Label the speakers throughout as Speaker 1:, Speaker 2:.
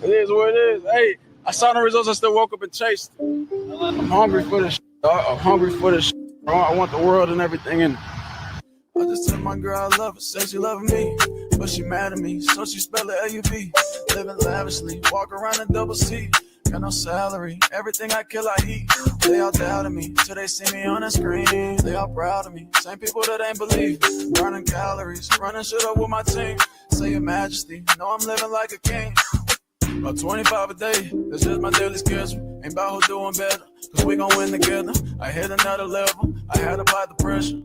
Speaker 1: It is what it is. Hey, I saw the results. I still woke up and chased. I'm hungry for this. I'm hungry for this. I want the world and everything in it. I just told my girl I love her, said she loving me, but she mad at me, so she spell it L-U-V. Living lavishly, walk around in double C. Got no salary, everything I kill I eat. They all doubted me, till they see me on the screen. They all proud of me, same people that ain't believe. Burning calories, running shit up with my team. Say your majesty, know I'm living like a king. About 25 a day, that's just my daily schedule. Ain't about who doing better, cause we gon' win together. I hit another level, I had to apply the pressure.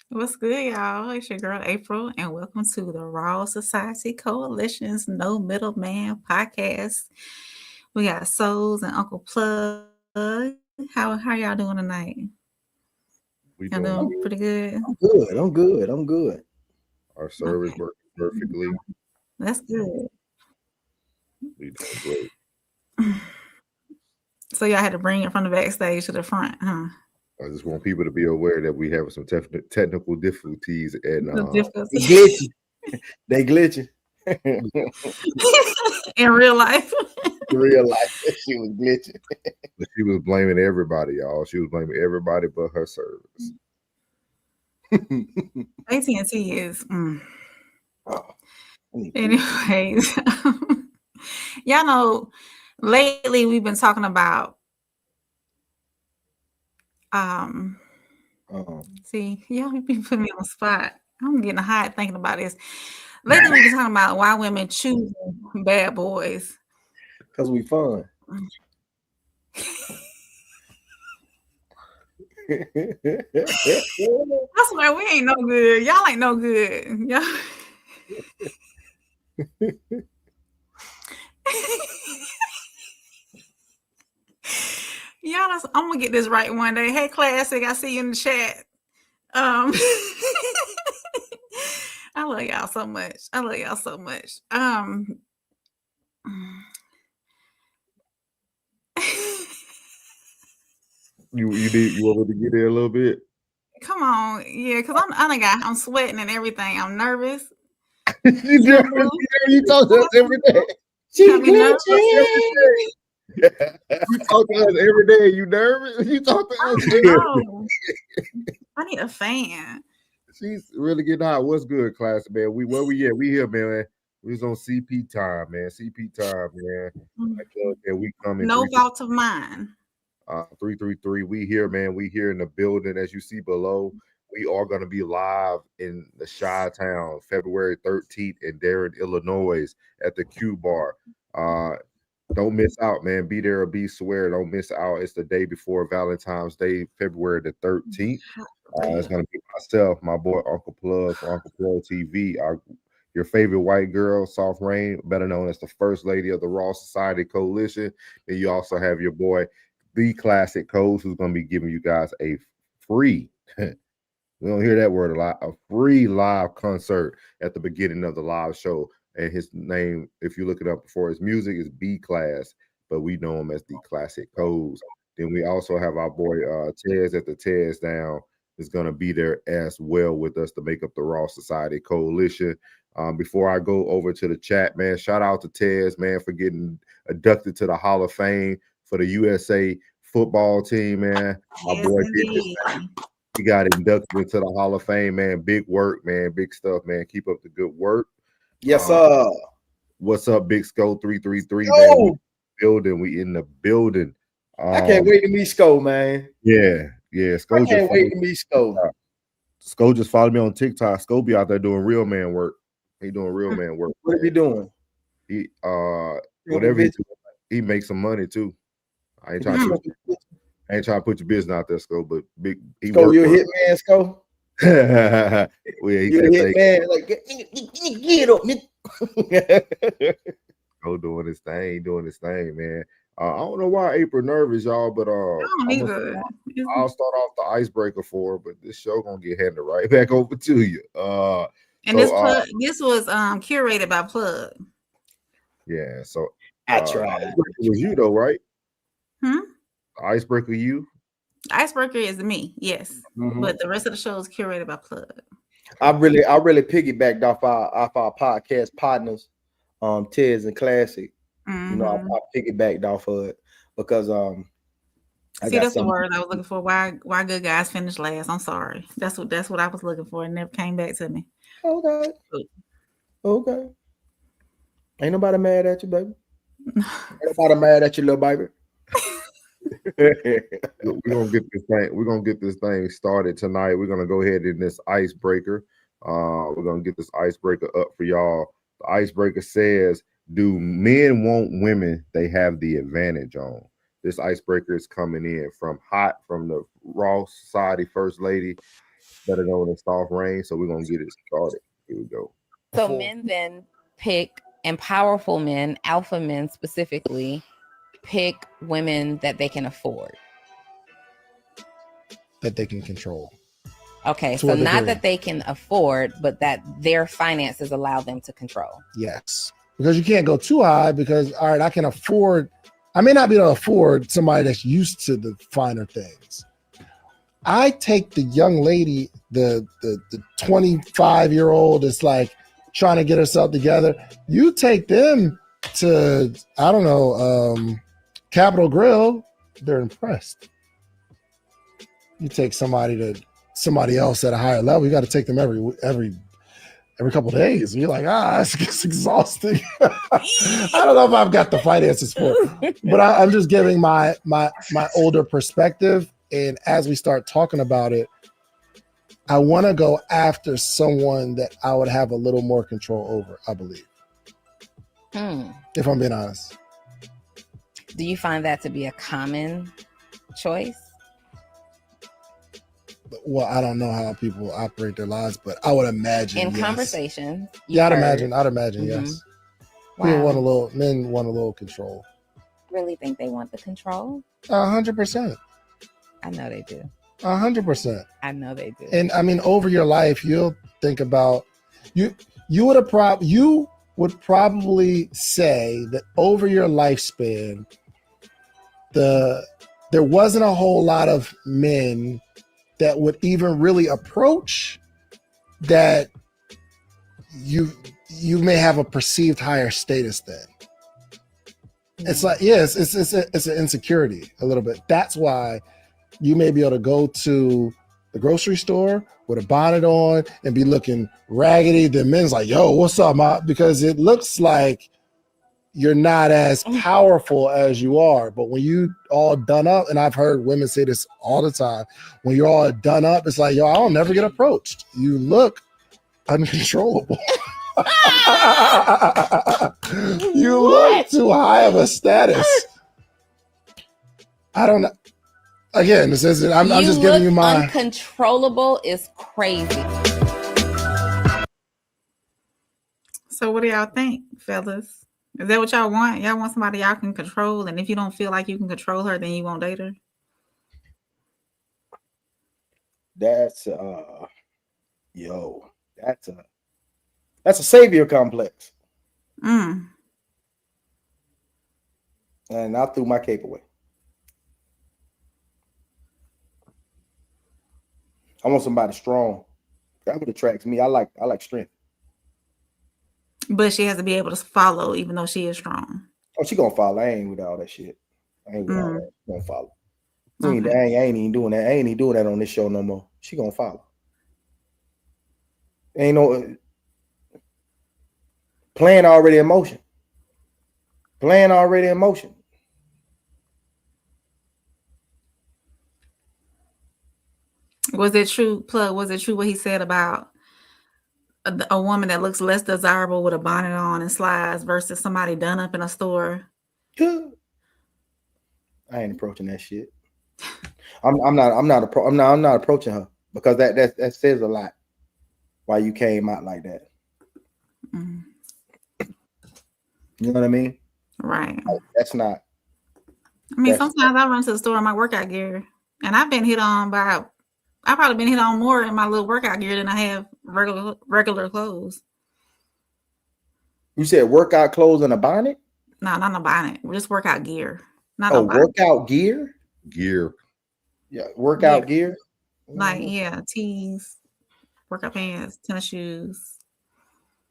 Speaker 2: What's good, y'all? It's your girl April, and welcome to the Raw Society Coalition's No Middleman podcast. We got Souls and Uncle Plug. How y'all doing tonight? Y'all doing pretty good?
Speaker 3: I'm good.
Speaker 4: Our service working perfectly.
Speaker 2: That's good.
Speaker 4: We doing great.
Speaker 2: So y'all had to bring it from the backstage to the front, huh?
Speaker 4: I just want people to be aware that we have some technical difficulties and
Speaker 3: they glitching.
Speaker 2: In real life.
Speaker 3: She was glitching.
Speaker 4: But she was blaming everybody, y'all. She was blaming everybody but her service.
Speaker 2: AT&T is. Anyways, y'all know lately we've been talking about. See, y'all be putting me on the spot. I'm getting hot thinking about this. Lately, we've been talking about why women choose bad boys.
Speaker 3: Because we fun.
Speaker 2: I swear we ain't no good. Y'all ain't no good. Y'all. Y'all, I'm gonna get this right one day. Hey, Classic, I see you in the chat. I love y'all so much.
Speaker 4: You want me to get there a little bit?
Speaker 2: Come on, yeah, because I'm sweating and everything. I'm nervous.
Speaker 4: You talk to us every day.
Speaker 3: You
Speaker 4: talk to us every day. You nervous? You talk to us every day.
Speaker 2: I need a fan.
Speaker 4: She's really getting hot. What's good, class, man? Where we at? We here, man. We was on CP time, man. CP time, man. We coming.
Speaker 2: No fault of mine.
Speaker 4: 333. We here, man. We here in the building. As you see below, we are going to be live in the Chi-Town, February 13th in Darren, Illinois, at the Q Bar. Don't miss out, man. Be there or be square. Don't miss out. It's the day before Valentine's Day, February the 13th. It's going to be myself, my boy Uncle Plug for Uncle Plug TV, your favorite white girl, Soft Rain, better known as the First Lady of the Raw Society Coalition. And you also have your boy, The Classic Codes, who's going to be giving you guys a free, we don't hear that word a lot, a free live concert at the beginning of the live show. And his name, if you look it up before his music, is B Class, but we know him as The Classic Codes. Then we also have our boy Tez at the Tez Down is going to be there as well with us to make up the Raw Society Coalition. Before I go over to the chat, man, shout out to Tez, man, for getting inducted to the Hall of Fame for the USA football team, man. My boy he got inducted into the Hall of Fame, man. Big work, man. Big stuff, man. Keep up the good work.
Speaker 3: Yes, sir.
Speaker 4: What's up, Big Sko 333, man? We in the building.
Speaker 3: I can't wait to meet Sko, man.
Speaker 4: Yeah.
Speaker 3: Sko, I can't wait to meet Sko.
Speaker 4: Sko just followed me on TikTok. Sko be out there doing real man work. He doing real man work.
Speaker 3: What are you doing?
Speaker 4: He whatever he do, he makes some money too. I ain't trying to put your business out there, Sko, but
Speaker 3: Sko, you a hit man, Sko?
Speaker 4: Well,
Speaker 3: you a hit man, like get up, nigga.
Speaker 4: Sko doing his thing, man. I don't know why April nervous, y'all, but I'll start off the icebreaker for her, but this show gonna get handed right back over to you.
Speaker 2: This was curated by Plug.
Speaker 4: Yeah, so
Speaker 3: I tried.
Speaker 4: It was you though, right? Icebreaker, you?
Speaker 2: Icebreaker is me, yes, but the rest of the show is curated by Plug.
Speaker 3: I really piggybacked off our podcast partners, Tiz and Classic.
Speaker 2: Mm-hmm.
Speaker 3: You know, I piggybacked off of it because
Speaker 2: See, that's the word I was looking for. Why good guys finish last? I'm sorry. That's what I was looking for. It never came back to me.
Speaker 3: Okay. Ain't nobody mad at you, baby. Ain't nobody mad at you, little baby.
Speaker 4: We're gonna get this thing. We're gonna get this thing started tonight. We're gonna go ahead in this icebreaker. We're gonna get this icebreaker up for y'all. The icebreaker says, "Do men want women they have the advantage on?" This icebreaker is coming in from the Raw Society First Lady, better known as Soft Rain. So we're gonna get it started. Here we go.
Speaker 5: So men then pick, and powerful men, alpha men specifically, pick women that they can afford.
Speaker 6: That they can control.
Speaker 5: Okay, so not that they can afford, but that their finances allow them to control.
Speaker 6: Yes. Because you can't go too high because, all right, I may not be able to afford somebody that's used to the finer things. I take the young lady, the 25-year-old that's like trying to get herself together. You take them to, I don't know, Capitol Grill, they're impressed. You take somebody else at a higher level, you got to take them every couple of days. And you're like, it's exhausting. I don't know if I've got the finances for it, but I'm just giving my older perspective. And as we start talking about it, I want to go after someone that I would have a little more control over, I believe. If I'm being honest.
Speaker 5: Do you find that to be a common choice?
Speaker 6: Well, I don't know how people operate their lives, but I would imagine
Speaker 5: in
Speaker 6: yes.
Speaker 5: conversation.
Speaker 6: I'd imagine yes.
Speaker 5: Wow.
Speaker 6: Men want a little control.
Speaker 5: Really think they want the control?
Speaker 6: 100%.
Speaker 5: I know they do.
Speaker 6: 100%.
Speaker 5: I know they do.
Speaker 6: And I mean, over your life, you'll think about you would probably say that over your lifespan, there wasn't a whole lot of men that would even really approach that you may have a perceived higher status than. It's like, yes, it's an insecurity a little bit. That's why you may be able to go to the grocery store with a bonnet on and be looking raggedy. The men's like, yo, what's up, ma? Because it looks like you're not as powerful as you are. But when you all done up, and I've heard women say this all the time, when you're all done up, it's like, yo, I'll never get approached. You look uncontrollable. You look too high of a status. I don't know. Again, this isn't. I'm just giving you my.
Speaker 5: Uncontrollable is crazy.
Speaker 2: So, what do y'all think, fellas? Is that what y'all want? Y'all want somebody y'all can control, and if you don't feel like you can control her, then you won't date her.
Speaker 3: That's a savior complex. And I threw my cape away. I want somebody strong. That would attract me. I like strength.
Speaker 2: But she has to be able to follow, even though she is strong.
Speaker 3: Oh, she gonna follow. I ain't with all that shit. I ain't with all that. She gonna follow.
Speaker 2: Okay.
Speaker 3: I ain't even doing that. I ain't even doing that on this show no more. She gonna follow. Ain't no plan already in motion. Plan already in motion.
Speaker 2: Was it true, Plug? Was it true what he said about a woman that looks less desirable with a bonnet on and slides versus somebody done up in a store?
Speaker 3: I ain't approaching that shit. I'm not approaching her because that says a lot. Why you came out like that?
Speaker 2: Mm.
Speaker 3: You know what I mean?
Speaker 2: Right.
Speaker 3: That's not.
Speaker 2: I mean, sometimes I run to the store in my workout gear, and I've been hit on by. I've probably been hit on more in my little workout gear than I have regular clothes.
Speaker 3: You said workout clothes and a bonnet?
Speaker 2: No, not a bonnet. Just workout gear. Not
Speaker 3: no
Speaker 2: bonnet.
Speaker 3: Workout gear?
Speaker 4: Gear.
Speaker 3: Yeah, workout gear.
Speaker 2: Like, tees, workout pants, tennis shoes.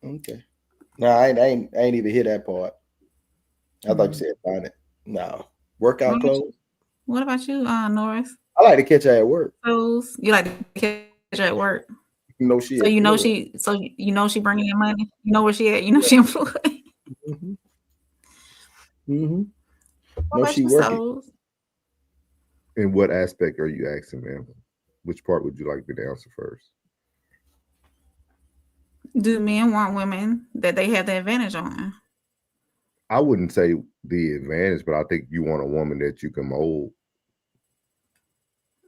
Speaker 3: Okay. No, I ain't even hear that part. I thought you said find it. No. Workout clothes.
Speaker 2: What about you, Norris?
Speaker 3: I like to catch her at work.
Speaker 2: Clothes? You like to catch her at work?
Speaker 3: No, she.
Speaker 2: So you know she. So you know she bringing in money. You know where she at. You know she employed.
Speaker 3: Mm-hmm. Mm-hmm.
Speaker 2: What
Speaker 3: No,
Speaker 2: about
Speaker 3: she
Speaker 2: you,
Speaker 3: working.
Speaker 2: Souls?
Speaker 4: In what aspect are you asking, ma'am? Which part would you like me to answer first?
Speaker 2: Do men want women that they have the advantage on?
Speaker 4: I wouldn't say the advantage, but I think you want a woman that you can mold,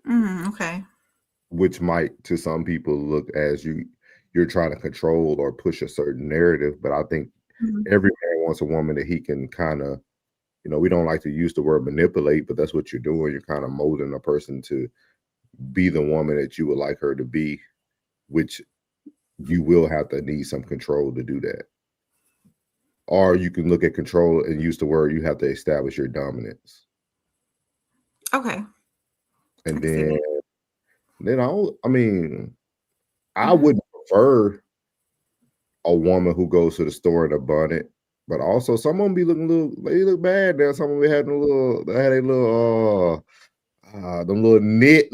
Speaker 2: Okay.
Speaker 4: which might to some people look as you're trying to control or push a certain narrative. But I think every man wants a woman that he can kind of, we don't like to use the word manipulate, but that's what you're doing. You're kind of molding a person to be the woman that you would like her to be, which you will have to need some control to do that. Or you can look at control and use the word, you have to establish your dominance.
Speaker 2: Okay.
Speaker 4: And
Speaker 2: I
Speaker 4: I wouldn't prefer a woman who goes to the store in a bonnet, but also some of them be looking they look bad now. Some of them had them little knit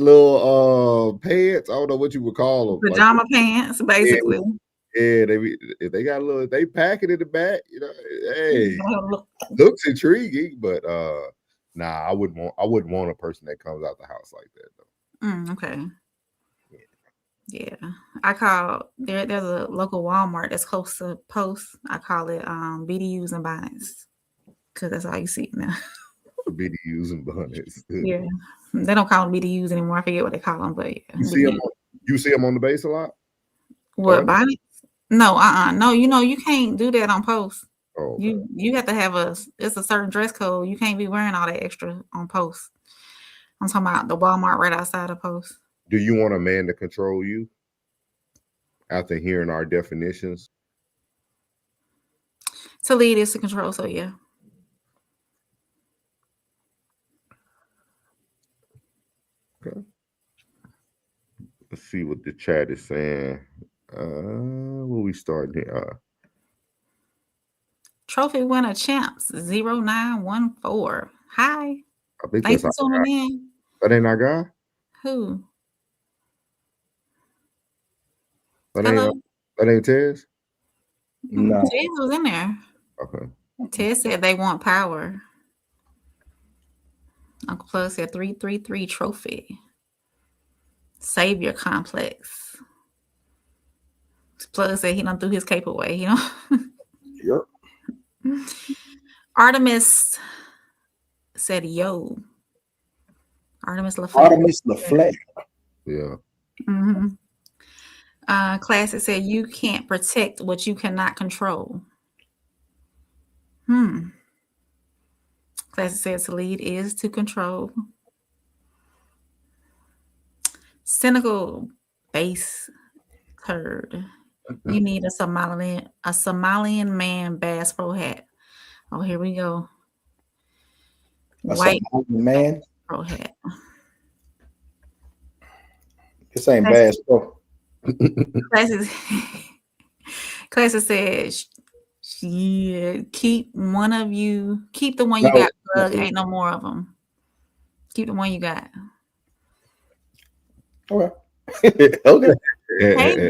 Speaker 4: pants. I don't know what you would call them.
Speaker 2: Pajama pants, basically.
Speaker 4: Yeah, they got they pack it in the back, hey, looks intriguing, but nah, I wouldn't want a person that comes out the house like that though.
Speaker 2: Okay. Yeah. I call there's a local Walmart that's close to Post. I call it BDUs and bonnets. Because that's all you see now.
Speaker 4: BDUs and bonnets.
Speaker 2: Yeah. They don't call them BDUs anymore. I forget what they call them, but yeah.
Speaker 4: You see them on the base a lot?
Speaker 2: What, bonnets? No, no, you can't do that on Post. Oh, okay. You have to have it's a certain dress code. You can't be wearing all that extra on Post. I'm talking about the Walmart right outside of Post.
Speaker 4: Do you want a man to control you? After hearing our definitions?
Speaker 2: To lead is to control, so yeah.
Speaker 4: Okay. Let's see what the chat is saying. Where we starting here?
Speaker 2: Trophy winner champs 0914. Hi.
Speaker 4: I think
Speaker 2: thanks
Speaker 4: that's
Speaker 2: for tuning in.
Speaker 4: That ain't our guy?
Speaker 2: Who?
Speaker 4: That ain't Tez?
Speaker 3: No.
Speaker 2: Tez was in there.
Speaker 4: Okay.
Speaker 2: Tez said they want power. Uncle Plug said 333 trophy. Savior complex. Plug said he done threw his cape away,
Speaker 3: Yep.
Speaker 2: Artemis said, yo. Artemis
Speaker 3: LaFleur.
Speaker 4: Yeah.
Speaker 2: Mm-hmm. Classic said, you can't protect what you cannot control. Classic said, to lead is to control. Cynical base turd. You need a Somalian man Bass Pro hat. Oh, here we go. White
Speaker 3: man
Speaker 2: Pro hat.
Speaker 3: This ain't Bass Pro.
Speaker 2: Classic says, yeah, keep the one you got, Plug. Ain't no more of them. Keep the one you got.
Speaker 3: Okay. Okay.
Speaker 2: Hey,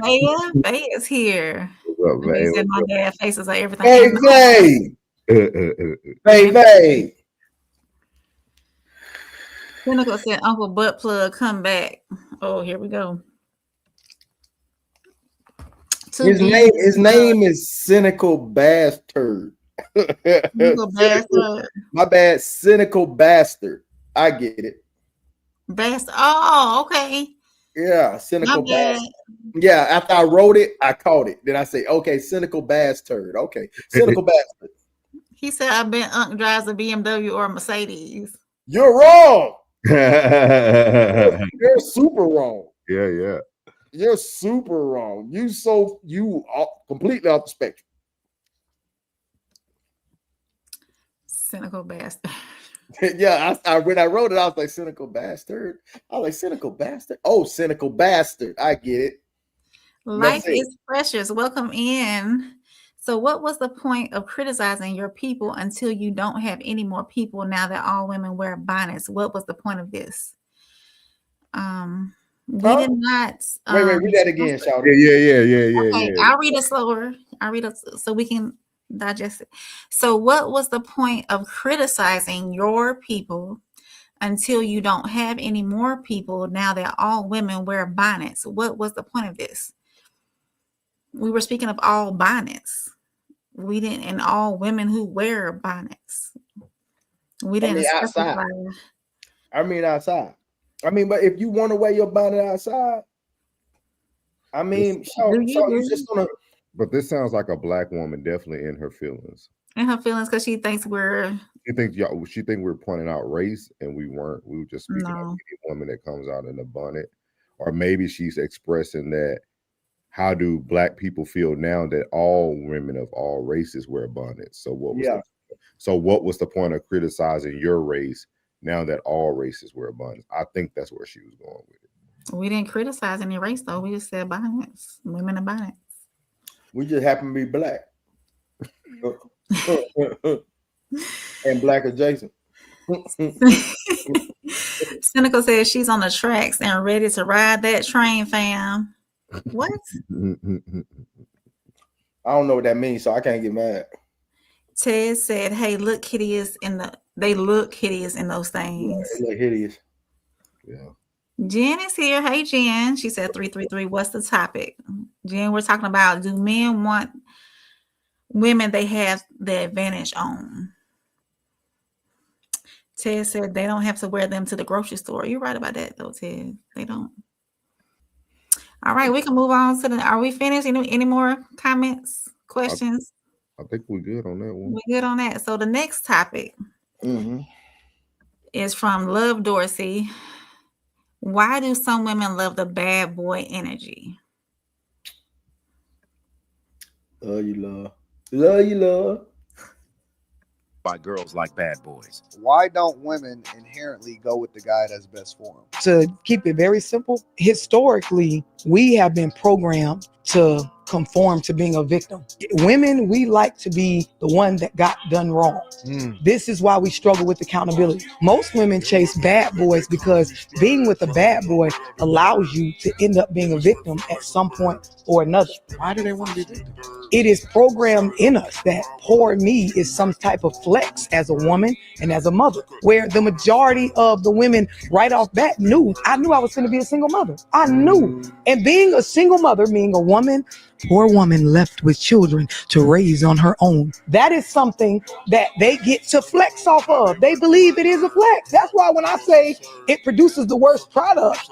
Speaker 2: Bay is here.
Speaker 4: What's up,
Speaker 2: He said my dad faces like everything.
Speaker 3: Hey.
Speaker 2: Cynical said, Uncle Butt Plug, come back. Oh, here we go.
Speaker 3: His name is Cynical Bastard. My bad, Cynical Bastard. I get it.
Speaker 2: Bastard. Oh, okay.
Speaker 3: Yeah, Cynical Bastard. Yeah, after I wrote it, I caught it. Then I say, okay, Cynical Bastard. Okay, Cynical Bastard.
Speaker 2: He said, I bet Unc drives a BMW or a Mercedes.
Speaker 3: You're wrong. You're super wrong.
Speaker 4: Yeah.
Speaker 3: You're super wrong. You are completely off the spectrum.
Speaker 2: Cynical bastard.
Speaker 3: Yeah, when I wrote it, I was like, cynical bastard. I was like, cynical bastard. Oh, cynical bastard. I get it.
Speaker 2: Life is precious. Welcome in So what was the point of criticizing your people until you don't have any more people now that all women wear bonnets? What was the point of this? We
Speaker 3: Huh?
Speaker 2: did not.
Speaker 3: Wait, read that again,
Speaker 4: Yeah,
Speaker 3: Shawty.
Speaker 2: Okay, I'll read it slower. I'll read it so we can digest it. So what was the point of criticizing your people until you don't have any more people now that all women wear bonnets? What was the point of this? We were speaking of all bonnets. We didn't, and all women who wear bonnets. We didn't
Speaker 3: outside.
Speaker 2: specify.
Speaker 3: Outside. But if you want to wear your bonnet outside, you just gonna.
Speaker 4: But this sounds like a black woman definitely in her feelings.
Speaker 2: In her feelings, because she thinks we're.
Speaker 4: She think we're pointing out race, and we weren't. We were just speaking of any woman that comes out in a bonnet, or maybe she's expressing that. How do black people feel now that all women of all races wear bonnets? So what was the point of criticizing your race now that all races wear bonnets? I think that's where she was going with it.
Speaker 2: We didn't criticize any race though. We just said bonnets, women in bonnets.
Speaker 3: We just happen to be black. And black adjacent.
Speaker 2: Cynical says she's on the tracks and ready to ride that train, fam. What?
Speaker 3: I don't know what that means, so I can't get mad.
Speaker 2: Ted said, "Hey, look hideous they look hideous in those things."
Speaker 3: Yeah, they look hideous.
Speaker 4: Yeah.
Speaker 2: Jen is here. Hey, Jen. She said 333. What's the topic? Jen, we're talking about, do men want women they have the advantage on? Ted said they don't have to wear them to the grocery store. You're right about that, though, Ted. They don't. All right, we can move on to are we finished? Any more comments, questions?
Speaker 4: I think we're good on that one.
Speaker 2: We're good on that. So the next topic is from Love Dorsey. Why do some women love the bad boy energy?
Speaker 3: Love you, love.
Speaker 7: Why girls like bad boys.
Speaker 8: Why don't women inherently go with the guy that's best for them?
Speaker 9: To keep it very simple, historically, we have been programmed to conform to being a victim. Women, we like to be the one that got done wrong. This is why we struggle with accountability. Most women chase bad boys because being with a bad boy allows you to end up being a victim at some point or another.
Speaker 7: Why do they want to be victims?
Speaker 9: It is programmed in us that poor me is some type of flex as a woman and as a mother, where the majority of the women right off bat I knew I was going to be a single mother. I knew. And being a single mother, meaning a woman, poor woman left with children to raise on her own. That is something that they get to flex off of. They believe it is a flex. That's why when I say it produces the worst product,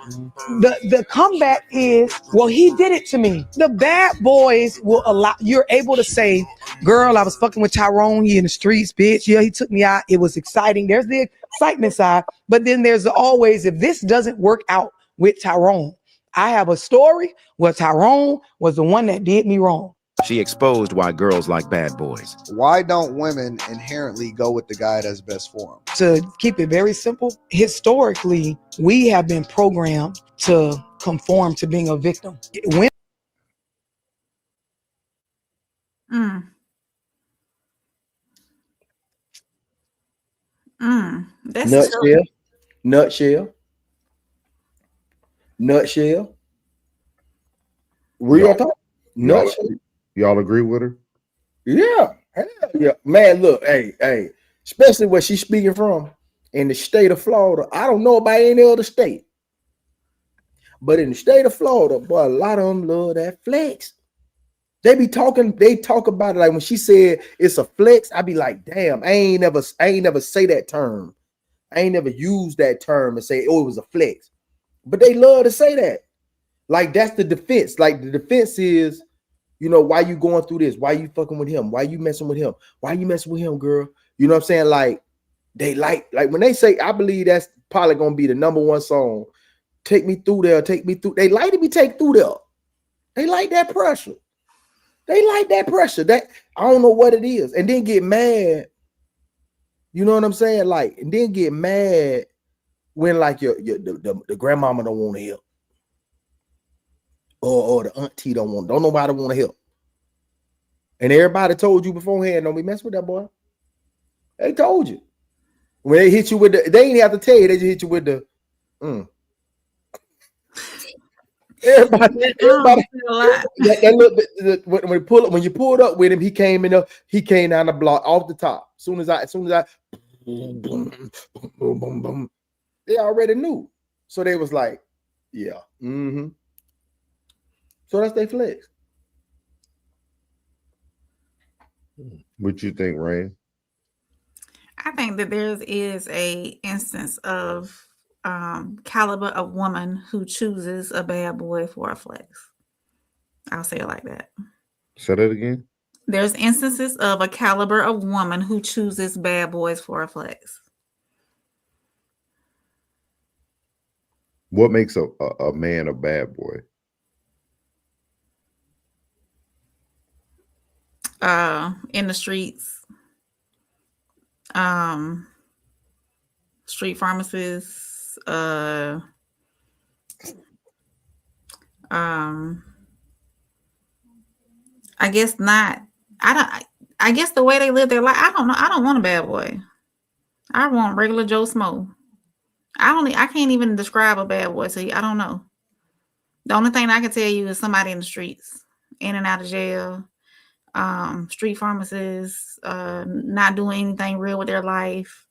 Speaker 9: the comeback is, well, he did it to me. The bad boys will allow, you're able to say, girl, I was fucking with Tyrone. He in the streets, bitch. Yeah, he took me out. It was exciting. There's the excitement side. But then there's always, if this doesn't work out with Tyrone, I have a story where Tyrone was the one that did me wrong.
Speaker 7: She exposed why girls like bad boys.
Speaker 8: Why don't women inherently go with the guy that's best for them?
Speaker 9: To keep it very simple, historically, we have been programmed to conform to being a victim.
Speaker 2: That's
Speaker 3: Nutshell. Real talk. Nutshell.
Speaker 4: Y'all agree with her?
Speaker 3: Yeah. Hell yeah. Man, look, hey, especially where she's speaking from in the state of Florida. I don't know about any other state. But in the state of Florida, boy, a lot of them love that flex. They talk about it like when she said it's a flex, I be like, damn, I ain't never say that term. I ain't never used that term and say, oh, it was a flex. But they love to say that. Like, that's the defense. Like, the defense is, you know, why you going through this? Why you fucking with him? Why you messing with him? Why you messing with him, girl? You know what I'm saying? Like, they like when they say, I believe that's probably gonna be the #1 song. Take me through there, take me through. They like to be taken through there. They like that pressure. That I don't know what it is. And then get mad. You know what I'm saying? Like, and then get mad when like the grandmama don't want to help. Or the auntie don't nobody want to help. And everybody told you beforehand, don't be messing with that boy. They told you. When they hit you with the, they ain't have to tell you, they just hit you with the Everybody,
Speaker 2: A lot.
Speaker 3: that look when you pulled up with him, he came down the block off the top. As soon as I boom, boom, boom, boom, boom. They already knew. So they was like, yeah. Mm-hmm. So that's their flex.
Speaker 4: What you think, Rain?
Speaker 2: I think that there is a instance of caliber of woman who chooses a bad boy for a flex. I'll say it like that.
Speaker 4: Say that again.
Speaker 2: There's instances of a caliber of woman who chooses bad boys for a flex.
Speaker 4: What makes a man a bad boy?
Speaker 2: In the streets, street pharmacists, I guess not. I guess the way they live their life, I don't know. I don't want a bad boy. I want regular Joe Smo. I can't even describe a bad boy to you. I don't know. The only thing I can tell you is somebody in the streets, in and out of jail, street pharmacists, not doing anything real with their life.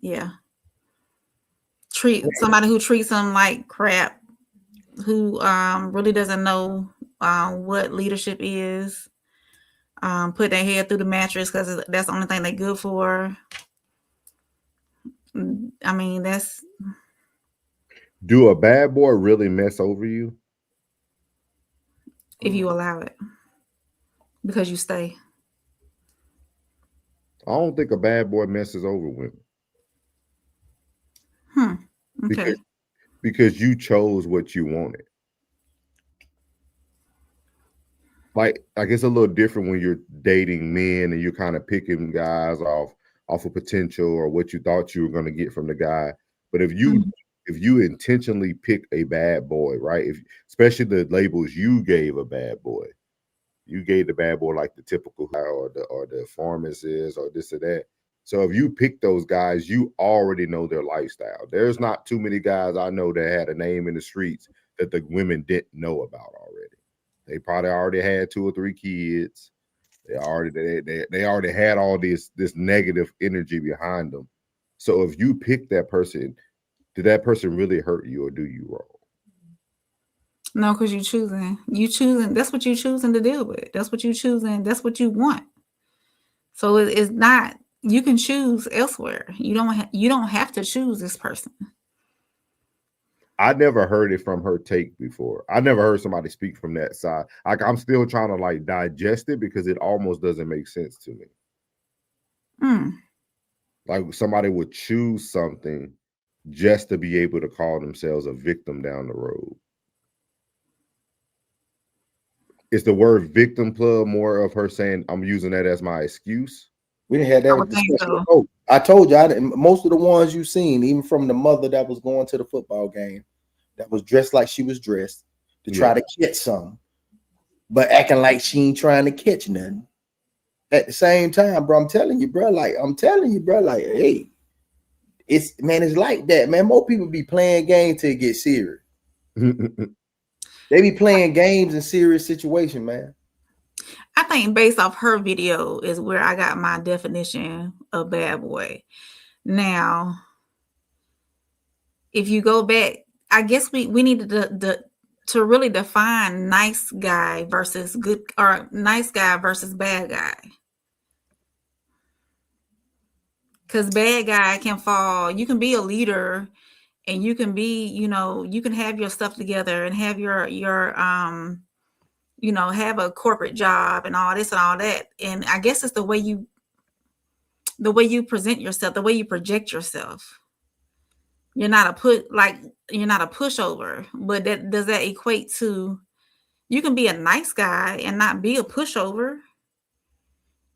Speaker 2: Yeah. Somebody who treats them like crap, who really doesn't know what leadership is. Put their head through the mattress because that's the only thing they're good for. I mean, that's.
Speaker 4: Do a bad boy really mess over you?
Speaker 2: If you allow it, because you stay.
Speaker 4: I don't think a bad boy messes over women.
Speaker 2: Okay.
Speaker 4: Because you chose what you wanted. Like it's a little different when you're dating men and you're kind of picking guys off of potential or what you thought you were going to get from the guy. But if you intentionally pick a bad boy, right? Especially the labels you gave a bad boy, you gave the bad boy like the typical guy or the pharmacist or this or that. So if you pick those guys, you already know their lifestyle. There's not too many guys I know that had a name in the streets that the women didn't know about already. They probably already had 2 or 3 kids. They already had all this negative energy behind them. So if you pick that person, did that person really hurt you or do you wrong?
Speaker 2: No, because you choosing. That's what you're choosing to deal with. That's what you choosing. That's what you want. So it's not. You can choose elsewhere. You don't have to choose this person.
Speaker 4: I never heard it from her take before. I never heard somebody speak from that side. I'm still trying to like digest it because it almost doesn't make sense to me. Like somebody would choose something just to be able to call themselves a victim down the road. Is the word victim club more of her saying I'm using that as my excuse?
Speaker 3: We didn't have that discussion. So. I told you, most of the ones you've seen, even from the mother that was going to the football game, that was dressed like she was dressed to try to catch something, but acting like she ain't trying to catch nothing. At the same time, bro, I'm telling you, bro, like, hey, it's like that, man. More people be playing games till it get serious. They be playing games in serious situation, man.
Speaker 2: I think based off her video is where I got my definition of bad boy. Now, if you go back, I guess we needed to really define nice guy versus good, or nice guy versus bad guy. Because bad guy can fall. You can be a leader and you can be, you can have your stuff together and have your have a corporate job and all this and all that. And I guess it's the way you present yourself, the way you project yourself. You're not a pushover, but does that equate to you can be a nice guy and not be a pushover?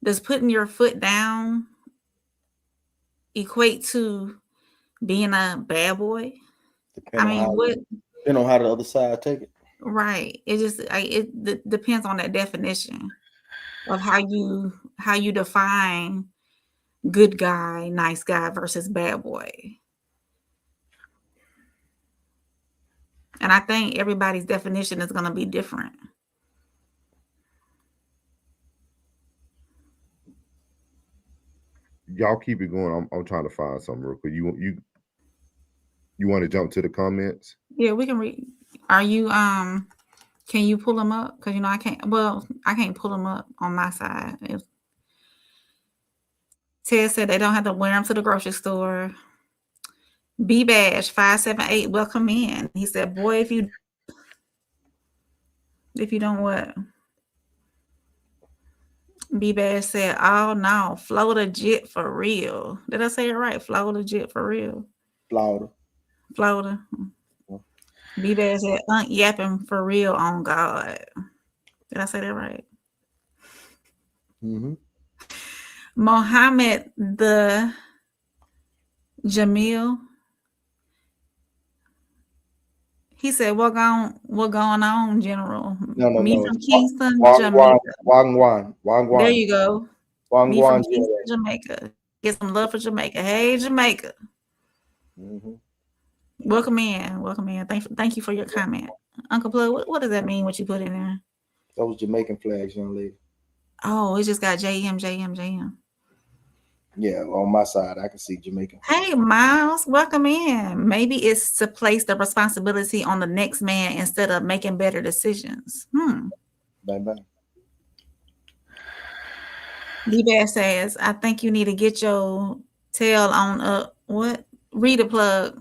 Speaker 2: Does putting your foot down equate to being a bad boy?
Speaker 3: Depending on how the other side take it.
Speaker 2: Right. It just depends on that definition of how you define good guy, nice guy versus bad boy. And I think everybody's definition is going to be different.
Speaker 4: Y'all keep it going. I'm trying to find something real quick. You want to jump to the comments?
Speaker 2: Yeah, we can read. Are you can you pull them up? Because I can't. Well, I can't pull them up on my side. Ted said they don't have to wear them to the grocery store. B Bash 578, welcome in. He said, "Boy, if you don't what?" B Bash said, "Oh no, flow legit for real." Did I say it right? Flow legit for real.
Speaker 3: Florida.
Speaker 2: B Bash said, yapping for real on God. Did I say that right?
Speaker 3: Mm-hmm.
Speaker 2: Mohammed the Jamil. He said, what going on, General?
Speaker 3: No.
Speaker 2: Me from Kingston,
Speaker 3: Wangwan.
Speaker 2: Jamaica. There you go. Me from
Speaker 3: Wangwan.
Speaker 2: Kingston, Jamaica. Get some love for Jamaica. Hey, Jamaica.
Speaker 3: Mm-hmm.
Speaker 2: Welcome in. Thank you for your comment. Uncle Plug, what does that mean, what you put in there?
Speaker 3: Those Jamaican flags, young lady.
Speaker 2: Oh, it just got JM.
Speaker 3: Yeah, on my side, I can see Jamaican.
Speaker 2: Hey, Miles, welcome in. Maybe it's to place the responsibility on the next man instead of making better decisions.
Speaker 3: Bang, bang.
Speaker 2: D-Bass says, I think you need to get your tail on up. What? Read a plug.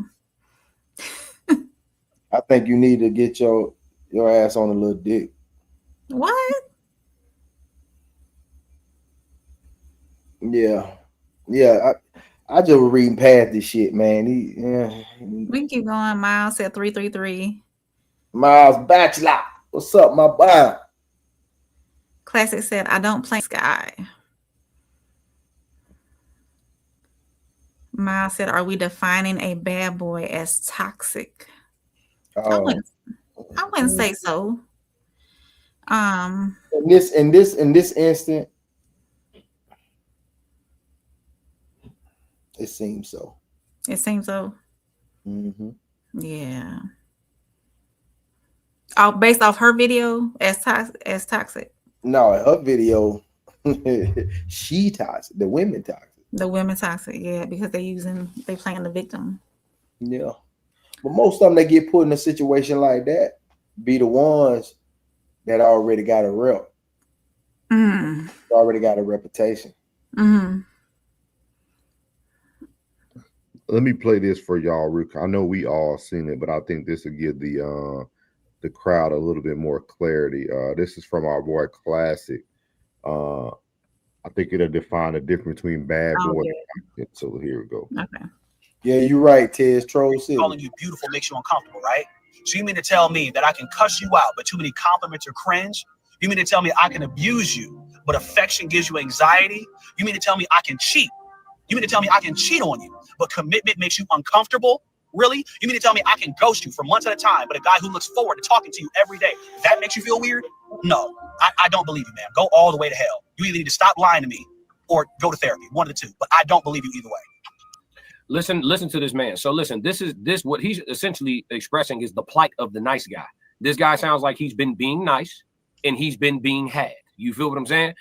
Speaker 3: I think you need to get your ass on a little dick.
Speaker 2: What?
Speaker 3: Yeah. I just was reading past this shit, man.
Speaker 2: We can keep going. Miles said 333.
Speaker 3: Miles Bachelor. What's up, my boy?
Speaker 2: Classic said, I don't play Sky. Miles said, are we defining a bad boy as toxic? I wouldn't say so.
Speaker 3: In this instant, it seems so.
Speaker 2: It seems so.
Speaker 3: Mm-hmm.
Speaker 2: Yeah. Oh, based off her video as toxic.
Speaker 3: No, her video, she toxic. The women toxic.
Speaker 2: The women toxic, yeah, because they playing the victim.
Speaker 3: Yeah, but most of them that get put in a situation like that be the ones that already got a rep. Already got a reputation.
Speaker 2: Mm-hmm.
Speaker 4: Let me play this for y'all, Rick. I know we all seen it, but I think this will give the crowd a little bit more clarity. This is from our boy Classic. I think it'll define the difference between bad boy. Yeah. So here we go.
Speaker 2: Okay.
Speaker 3: Yeah, you're right, Tez. Troll City.
Speaker 10: Calling you beautiful makes you uncomfortable, right? So you mean to tell me that I can cuss you out, but too many compliments are cringe? You mean to tell me I can abuse you, but affection gives you anxiety? You mean to tell me I can cheat? You mean to tell me I can cheat on you, but commitment makes you uncomfortable? Really? You mean to tell me I can ghost you for months at a time, but a guy who looks forward to talking to you every day, that makes you feel weird? No, I don't believe you, man. Go all the way to hell. You either need to stop lying to me or go to therapy, one of the two, but I don't believe you either way.
Speaker 11: Listen to this man. So listen, this what he's essentially expressing is the plight of the nice guy. This guy sounds like he's been being nice and he's been being had. You feel what I'm saying?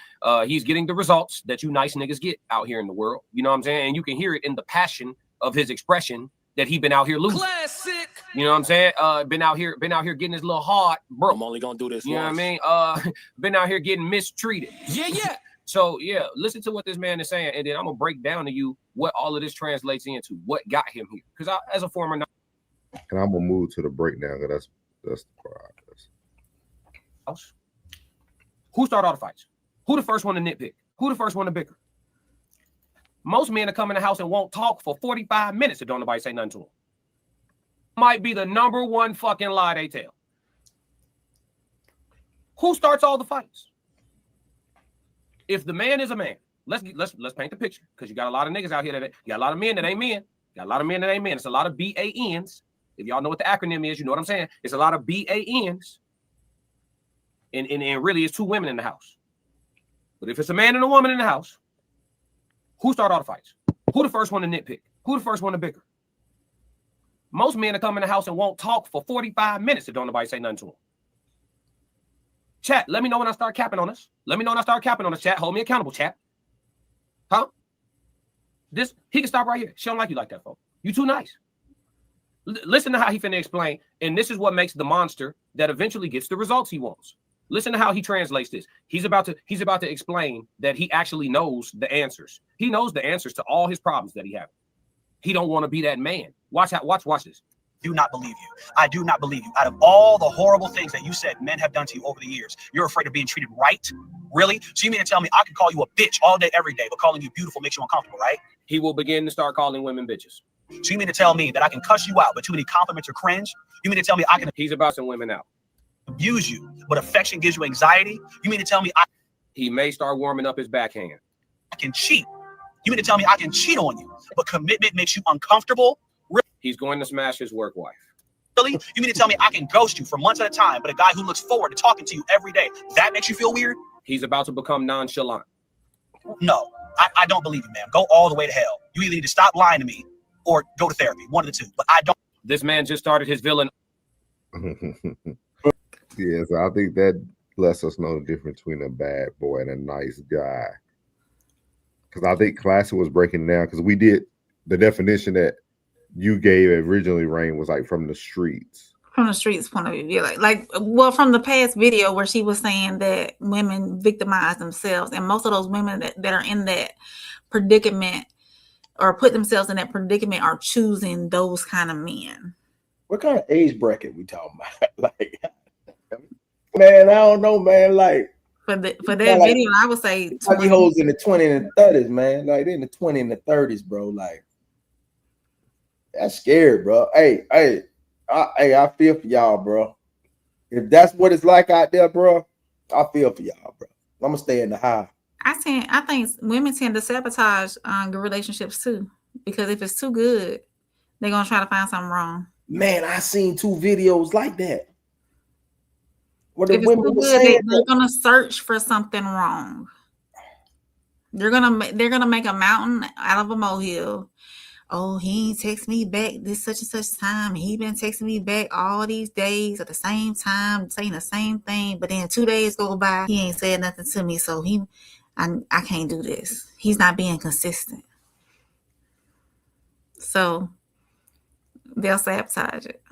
Speaker 11: He's getting the results that you nice niggas get out here in the world. You know what I'm saying? And you can hear it in the passion of his expression that he been out here losing. Classic. You know what I'm saying? Been out here getting his little heart, bro. I'm only gonna do this. You know what I mean? Been out here getting mistreated. Yeah. So yeah, listen to what this man is saying, and then I'm gonna break down to you what all of this translates into, what got him here. Because as a former,
Speaker 4: and I'm gonna move to the breakdown. That's the part.
Speaker 11: Who started all the fights? Who the first one to nitpick? Who the first one to bicker? Most men that come in the house and won't talk for 45 minutes and don't nobody say nothing to them. Might be the number one fucking lie they tell. Who starts all the fights? If the man is a man, let's paint the picture, because you got a lot of niggas out here you got a lot of men that ain't men. You got a lot of men that ain't men. It's a lot of BANs. If y'all know what the acronym is, you know what I'm saying. It's a lot of BANs and really it's two women in the house. But if it's a man and a woman in the house, who start all the fights? Who the first one to nitpick? Who the first one to bicker? Most men that come in the house and won't talk for 45 minutes if don't nobody say nothing to them. Chat, let me know when I start capping on us. Let me know when I start capping on us, chat. Hold me accountable, chat. Huh? He can stop right here. She don't like you like that, folks. You too nice. Listen to how he finna explain, and this is what makes the monster that eventually gets the results he wants. Listen to how he translates this. He's about to explain that he actually knows the answers. He knows the answers to all his problems that he has. He don't want to be that man. Watch this.
Speaker 10: Do not believe you. I do not believe you. Out of all the horrible things that you said men have done to you over the years, you're afraid of being treated right? Really? So you mean to tell me I can call you a bitch all day, every day, but calling you beautiful makes you uncomfortable, right?
Speaker 11: He will begin to start calling women bitches.
Speaker 10: So you mean to tell me that I can cuss you out, but too many compliments are cringe? You mean to tell me I can
Speaker 11: He's about some women out.
Speaker 10: abuse you, but affection gives you anxiety? You mean to tell me
Speaker 11: he may start warming up his backhand?
Speaker 10: I can cheat? You mean to tell me I can cheat on you, but commitment makes you uncomfortable? Really?
Speaker 11: He's going to smash his work wife.
Speaker 10: Really? You mean to tell me I can ghost you for months at a time, but a guy who looks forward to talking to you every day, that makes you feel weird?
Speaker 11: He's about to become nonchalant.
Speaker 10: No, I don't believe you, man. Go all the way to hell. You either need to stop lying to me or go to therapy. One of the two. But I don't.
Speaker 11: This man just started his villain.
Speaker 4: Yeah, so I think that lets us know the difference between a bad boy and a nice guy. Because I think Classic was breaking down, because we did the definition that you gave originally, Rain, was like from the streets.
Speaker 2: From the streets point of view, from the past video where she was saying that women victimize themselves, and most of those women that are in that predicament or put themselves in that predicament are choosing those kind of men.
Speaker 3: What kind of age bracket we talking about? Like, man, I don't know, man. Like
Speaker 2: for that video, I would say
Speaker 3: 20 hoes in the 20s and 30s, man. Like in the 20s and the 30s, bro. Like that's scary, bro. Hey, I feel for y'all, bro. If that's what it's like out there, bro, I feel for y'all, bro. I'm gonna stay in the high.
Speaker 2: I think women tend to sabotage good relationships too, because if it's too good, they're gonna try to find something wrong.
Speaker 3: Man, I seen 2 videos like that.
Speaker 2: Where the women were saying they're gonna search for something wrong. They're gonna make a mountain out of a molehill. Oh, he ain't text me back this such and such time. He been texting me back all these days at the same time, saying the same thing. But then 2 days go by, he ain't said nothing to me. So I can't do this. He's not being consistent. So they'll sabotage it.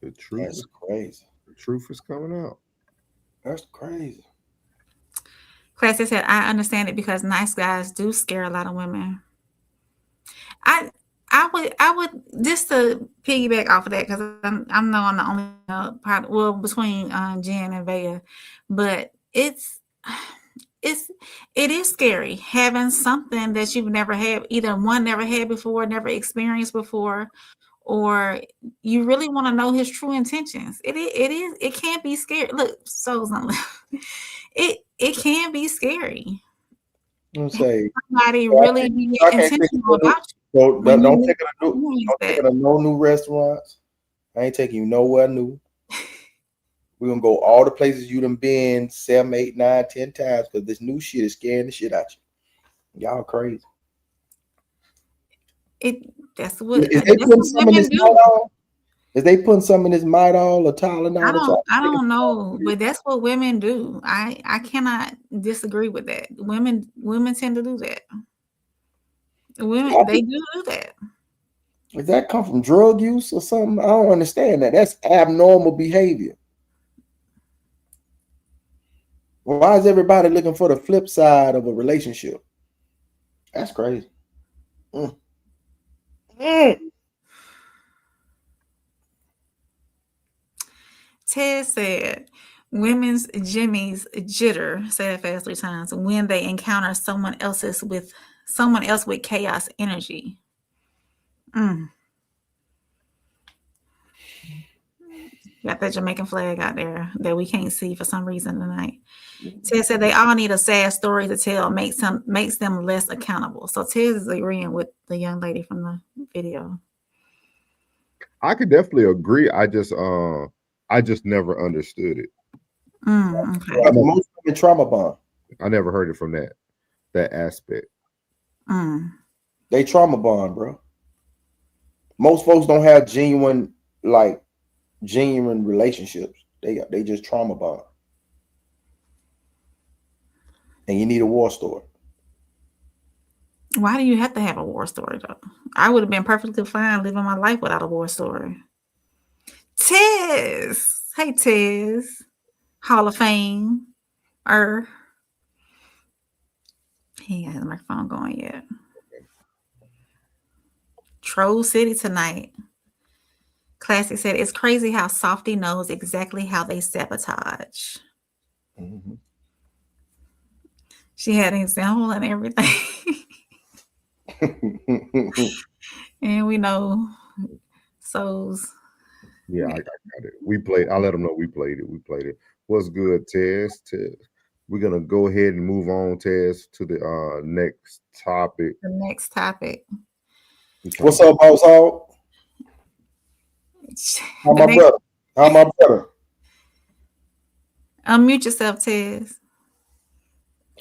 Speaker 4: The truth
Speaker 3: is crazy.
Speaker 4: The truth is coming out.
Speaker 3: That's crazy.
Speaker 2: Classy said, I understand it because nice guys do scare a lot of women. I would just to piggyback off of that, because I know I'm the only part between Jen and Vea, but it is scary having something that you've never had, either one never had before, never experienced before, or you really want to know his true intentions. It can be scary. Look, souls on it can be scary.
Speaker 3: I'm saying
Speaker 2: somebody really be intentional about you.
Speaker 3: So don't take it to no new restaurants. I ain't taking you nowhere new. We're gonna go all the places you done been 7, 8, 9, 10 times, because this new shit is scaring the shit out you. Y'all crazy.
Speaker 2: That's what
Speaker 3: is they putting some in this Midol? Is they putting some in this Midol or Tylenol?
Speaker 2: I don't know, but that's what women do. I cannot disagree with that. Women tend to do that. Women, they do that.
Speaker 3: Does that come from drug use or something? I don't understand that. That's abnormal behavior. Why is everybody looking for the flip side of a relationship? That's crazy.
Speaker 2: Ted said, women's jimmies jitter, say that fast 3 times, when they encounter someone else with chaos energy. Got that Jamaican flag out there that we can't see for some reason tonight. Ted said they all need a sad story to tell, makes them less accountable. So Ted is agreeing with the young lady from the video.
Speaker 4: I could definitely agree. I just never understood it.
Speaker 2: Okay.
Speaker 3: Most women trauma bond.
Speaker 4: I never heard it from that aspect.
Speaker 3: They trauma bond, bro. Most folks don't have genuine relationships. They just trauma bond. And you need a war story.
Speaker 2: Why do you have to have a war story, though? I would have been perfectly fine living my life without a war story. Tiz. Hey, Tiz. Hall of Fame. He ain't got the microphone going yet. Troll City tonight. Classic said, it's crazy how Softy knows exactly how they sabotage.
Speaker 3: Mm-hmm.
Speaker 2: She had an example and everything. And we know souls.
Speaker 4: Yeah, I got it. We played. I let them know we played it. What's good, Tez? We're gonna go ahead and move on, Tez, to the next topic.
Speaker 2: The next topic.
Speaker 3: What's up, Boss Hog? How my brother?
Speaker 2: Unmute yourself, Tez.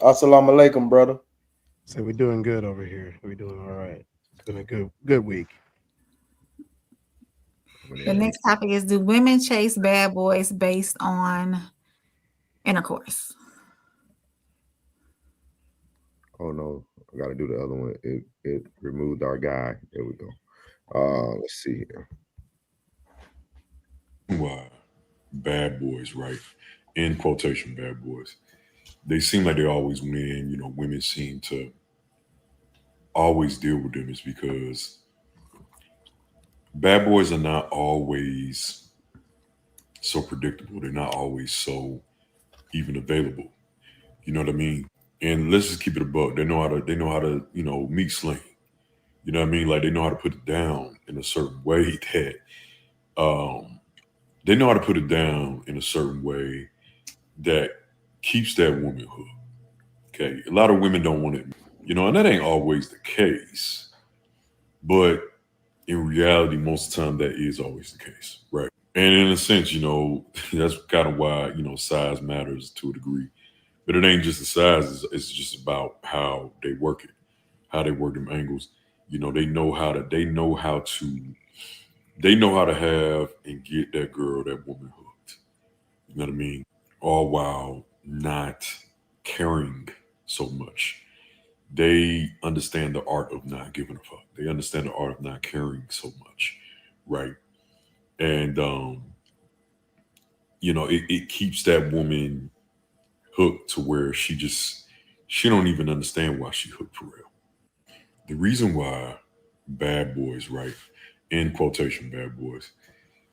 Speaker 3: Assalamu alaikum, brother.
Speaker 6: So we're doing good over here. We're doing all right. It's been a good week.
Speaker 2: The next topic is, do women chase bad boys based on intercourse?
Speaker 4: Oh no, I gotta do the other one. It removed our guy. There we go. Let's see here.
Speaker 12: Why bad boys, right? In quotation, bad boys. They seem like they always win. You know, women seem to always deal with them. Is because bad boys are not always so predictable. They're not always so even available. You know what I mean? And let's just keep it a buck. They know how to, meat sling. You know what I mean? Like, they know how to put it down in a certain way that they know how to put it down in a certain way that keeps that woman hooked. Okay. A lot of women don't want it, and that ain't always the case. But in reality, most of the time that is always the case. Right. And in a sense, that's kind of why, size matters to a degree. But it ain't just the size, it's just about how they work it, how they work them angles. They know how to have and get that girl, that woman hooked. You know what I mean? All while not caring so much. They understand the art of not giving a fuck. They understand the art of not caring so much. Right. And it keeps that woman hooked to where she don't even understand why she hooked for real. The reason why bad boys, right, in quotation, bad boys,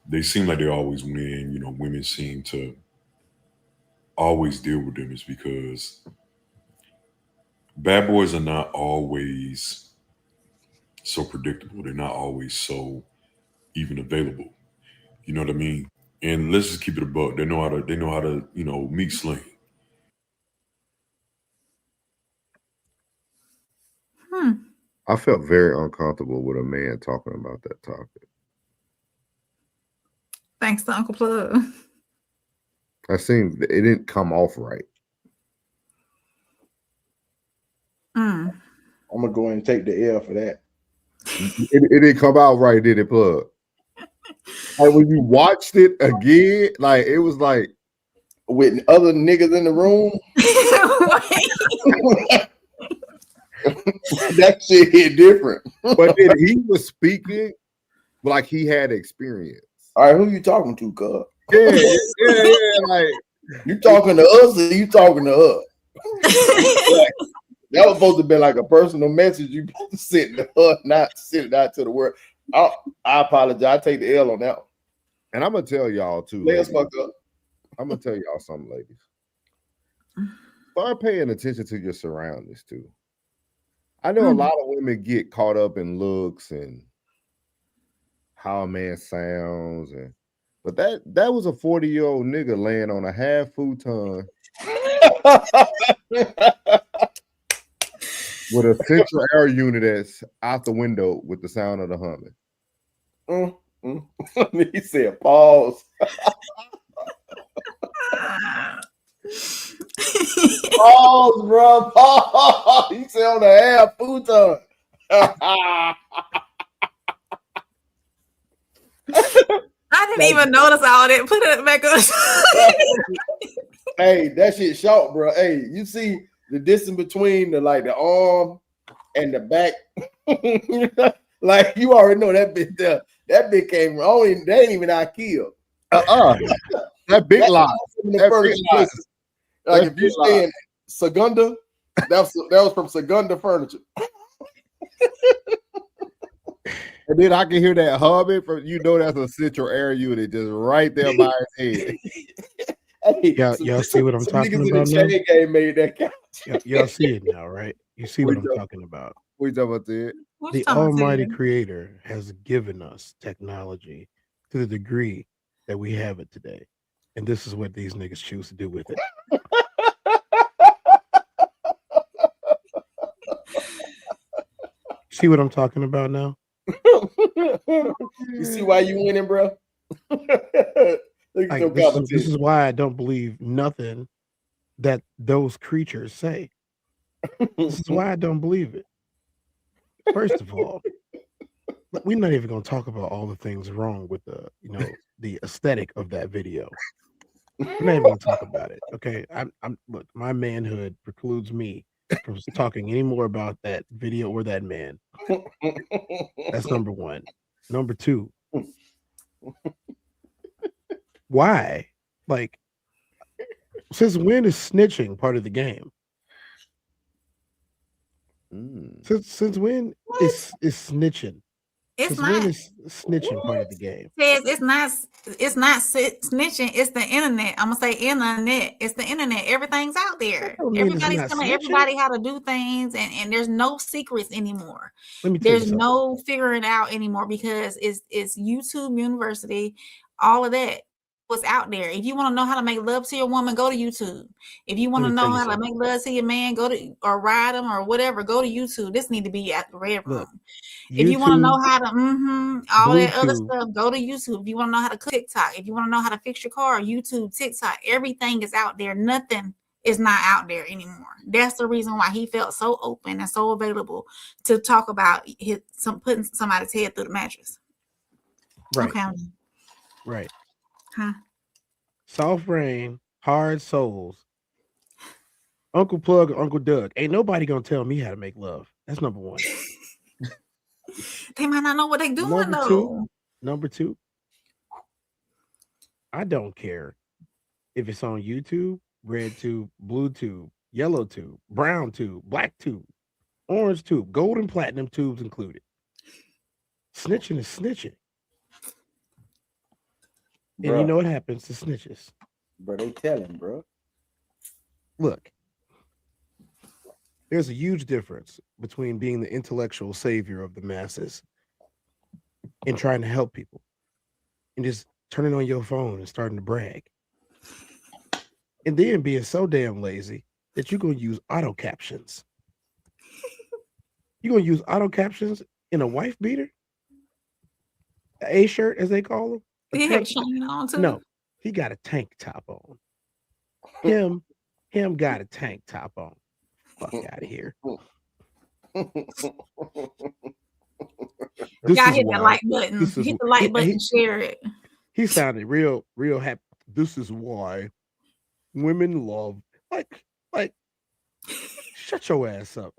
Speaker 12: they seem like they always win. Women seem to always deal with them is because bad boys are not always so predictable. They're not always so even available. You know what I mean? And let's just keep it a buck. They know how to, meat sling.
Speaker 4: I felt very uncomfortable with a man talking about that topic.
Speaker 2: Thanks to Uncle Plug.
Speaker 4: It didn't come off right.
Speaker 3: I'm gonna go ahead and take the L for that.
Speaker 4: It didn't come out right, did it, Plug? Like when you watched it again, like it was like
Speaker 3: with other niggas in the room. That shit hit different.
Speaker 4: But then he was speaking like he had experience.
Speaker 3: All right, who you talking to, cuz?
Speaker 4: Yeah. Like,
Speaker 3: you talking to us or you talking to her? Like, that was supposed to be like a personal message. You supposed to send to her, not send it out to the world. I apologize. I take the L on that one.
Speaker 4: And I'm gonna tell y'all too. I'm gonna tell y'all something, ladies. Start paying attention to your surroundings too. I know a lot of women get caught up in looks and how a man sounds, but that was a 40-year-old nigga laying on a half futon with a central air unit that's out the window with the sound of the humming.
Speaker 3: He said, "Pause." Pause, bro. Pause. You said on the half futon.
Speaker 2: I didn't even notice all that. Put it back up.
Speaker 3: Hey, that shit short, bro. Hey, you see the distance between the arm and the back. Like you already know that bit there. That bit came wrong. They ain't even IKEA.
Speaker 4: That big lie.
Speaker 3: Like if you stay in Segunda, that was from Segunda Furniture.
Speaker 4: And then I can hear that humming from that's a central air unit just right there by his head.
Speaker 3: Hey,
Speaker 6: y'all see what I'm talking about now?
Speaker 3: Chain Gang made that count.
Speaker 6: Y'all see it now, right? You see what I'm talking about.
Speaker 4: What you talking about, Ted?
Speaker 6: The Almighty Creator has given us technology to the degree that we have it today. And this is what these niggas choose to do with it. See what I'm talking about now?
Speaker 3: You see why you winning, bro?
Speaker 6: This is why I don't believe nothing that those creatures say. This is why I don't believe it. First of all, we're not even going to talk about all the things wrong with the aesthetic of that video. We're not even going to talk about it. Okay, look, my manhood precludes me from talking any more about that video or that man. That's number one. Number two, why? Like, since when is snitching part of the game? Since when is snitching?
Speaker 2: It's
Speaker 6: Since
Speaker 2: not.
Speaker 6: when is snitching part of the game?
Speaker 2: It's not snitching. It's the internet. I'm gonna say internet. It's the internet. Everything's out there. Everybody's telling everybody how to do things, and there's no secrets anymore. There's no figuring out anymore because it's YouTube University. All of that was out there. If you want to know how to make love to your woman, go to YouTube. If you want to know how to make love to your man, go to or ride him or whatever, go to YouTube. This need to be at the red room. If you want to know how to all that other stuff, go to YouTube. If you want to know how to cook, TikTok. If you want to know how to fix your car, YouTube, TikTok. Everything is out there. Nothing is not out there anymore. That's the reason why he felt so open and so available to talk about putting somebody's head through the mattress.
Speaker 6: Right.
Speaker 2: Okay.
Speaker 6: Right.
Speaker 2: Huh?
Speaker 6: Soft rain, hard souls. Uncle Plug or Uncle Doug. Ain't nobody gonna tell me how to make love. That's number one.
Speaker 2: They might not know what they're doing.
Speaker 6: Number two. I don't care if it's on YouTube, red tube, blue tube, yellow tube, brown tube, black tube, orange tube, gold and platinum tubes included. Snitching is snitching. And you know what happens to snitches?
Speaker 3: Bro, they telling, bro.
Speaker 6: Look, there's a huge difference between being the intellectual savior of the masses and trying to help people and just turning on your phone and starting to brag. And then being so damn lazy that you're going to use auto captions. You're going to use auto captions in a wife beater? A shirt, as they call them?
Speaker 2: He had chain on too.
Speaker 6: No, he got a tank top on. Him got a tank top on. Fuck out of here.
Speaker 2: Y'all hit the like button. Hit the like button, share it.
Speaker 6: He sounded real happy. This is why women love like shut your ass up.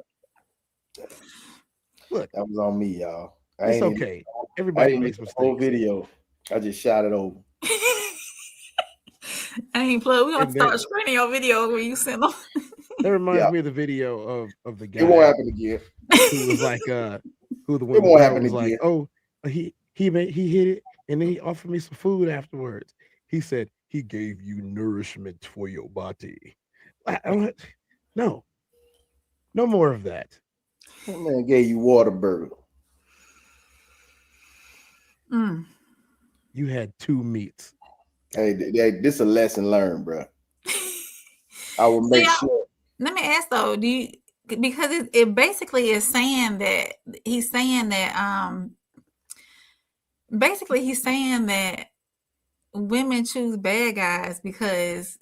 Speaker 6: Look,
Speaker 3: that was on me, y'all.
Speaker 6: It's okay. Everybody makes mistakes.
Speaker 3: Whole video. I just shot it over.
Speaker 2: I ain't plug. We gonna start screening your video when you send them.
Speaker 6: That reminds me of the video of the guy.
Speaker 3: It won't happen again.
Speaker 6: Who was like, who the one
Speaker 3: it won't happen
Speaker 6: was
Speaker 3: again.
Speaker 6: like, oh, he hit it, and then he offered me some food afterwards. He said he gave you nourishment for your body. No more of that.
Speaker 3: That man gave you Whataburger.
Speaker 6: You had 2 meats.
Speaker 3: Hey, this is a lesson learned, bro. I will make sure.
Speaker 2: Let me ask though, because it basically is saying that he's saying that women choose bad guys because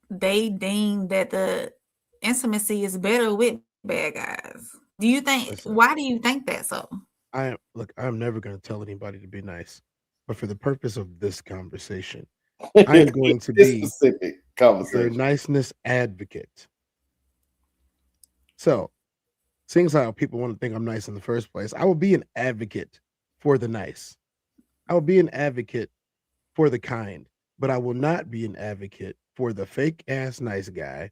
Speaker 2: they deem that intimacy is better with bad guys. Do you think?
Speaker 6: Listen.
Speaker 2: Why do you think that so?
Speaker 6: I'm never going to tell anybody to be nice, but for the purpose of this conversation, I am going to
Speaker 3: This
Speaker 6: be
Speaker 3: specific
Speaker 6: your
Speaker 3: conversation.
Speaker 6: niceness advocate. So, seeing as how people want to think I'm nice in the first place, I will be an advocate for the nice. I will be an advocate for the kind, but I will not be an advocate for the fake ass nice guy,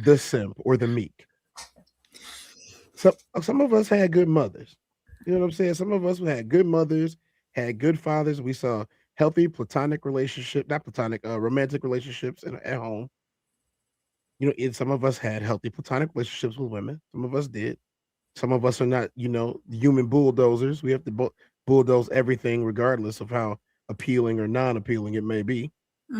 Speaker 6: the simp, or the meek. Some of us had good mothers. You know what I'm saying? Some of us had good mothers, had good fathers. We saw healthy platonic relationship, not platonic, romantic relationships at home. You know, some of us had healthy platonic relationships with women. Some of us did. Some of us are not, human bulldozers. We have to bulldoze everything, regardless of how appealing or non-appealing it may be.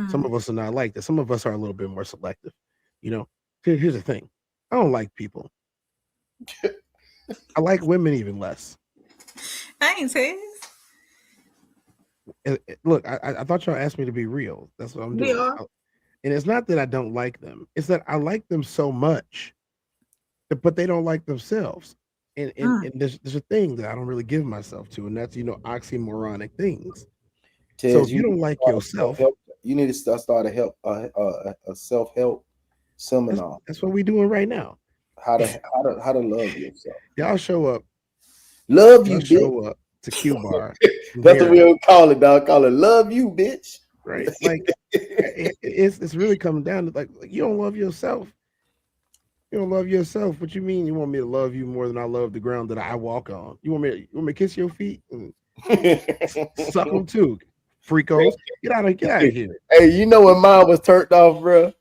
Speaker 6: Some of us are not like that. Some of us are a little bit more selective. You know, here's the thing: I don't like people. I like women even less.
Speaker 2: Thanks, Ted.
Speaker 6: Look, I thought y'all asked me to be real. That's what I'm doing. And it's not that I don't like them; it's that I like them so much, but they don't like themselves. And there's a thing that I don't really give myself to, and that's oxymoronic things.
Speaker 3: Tez,
Speaker 6: So if you don't like yourself,
Speaker 3: you need to start a self-help seminar.
Speaker 6: That's what we're doing right now.
Speaker 3: How to love yourself.
Speaker 6: Y'all show up.
Speaker 3: Love you,
Speaker 6: show up to Q Bar.
Speaker 3: That's what we don't call it, dog. Call it love you, bitch.
Speaker 6: Right? Like it's really coming down to like you don't love yourself. You don't love yourself. What you mean? You want me to love you more than I love the ground that I walk on? You want me to kiss your feet and suck them too, freakos? Get out of here.
Speaker 3: Hey, you know when mine was turned off, bro?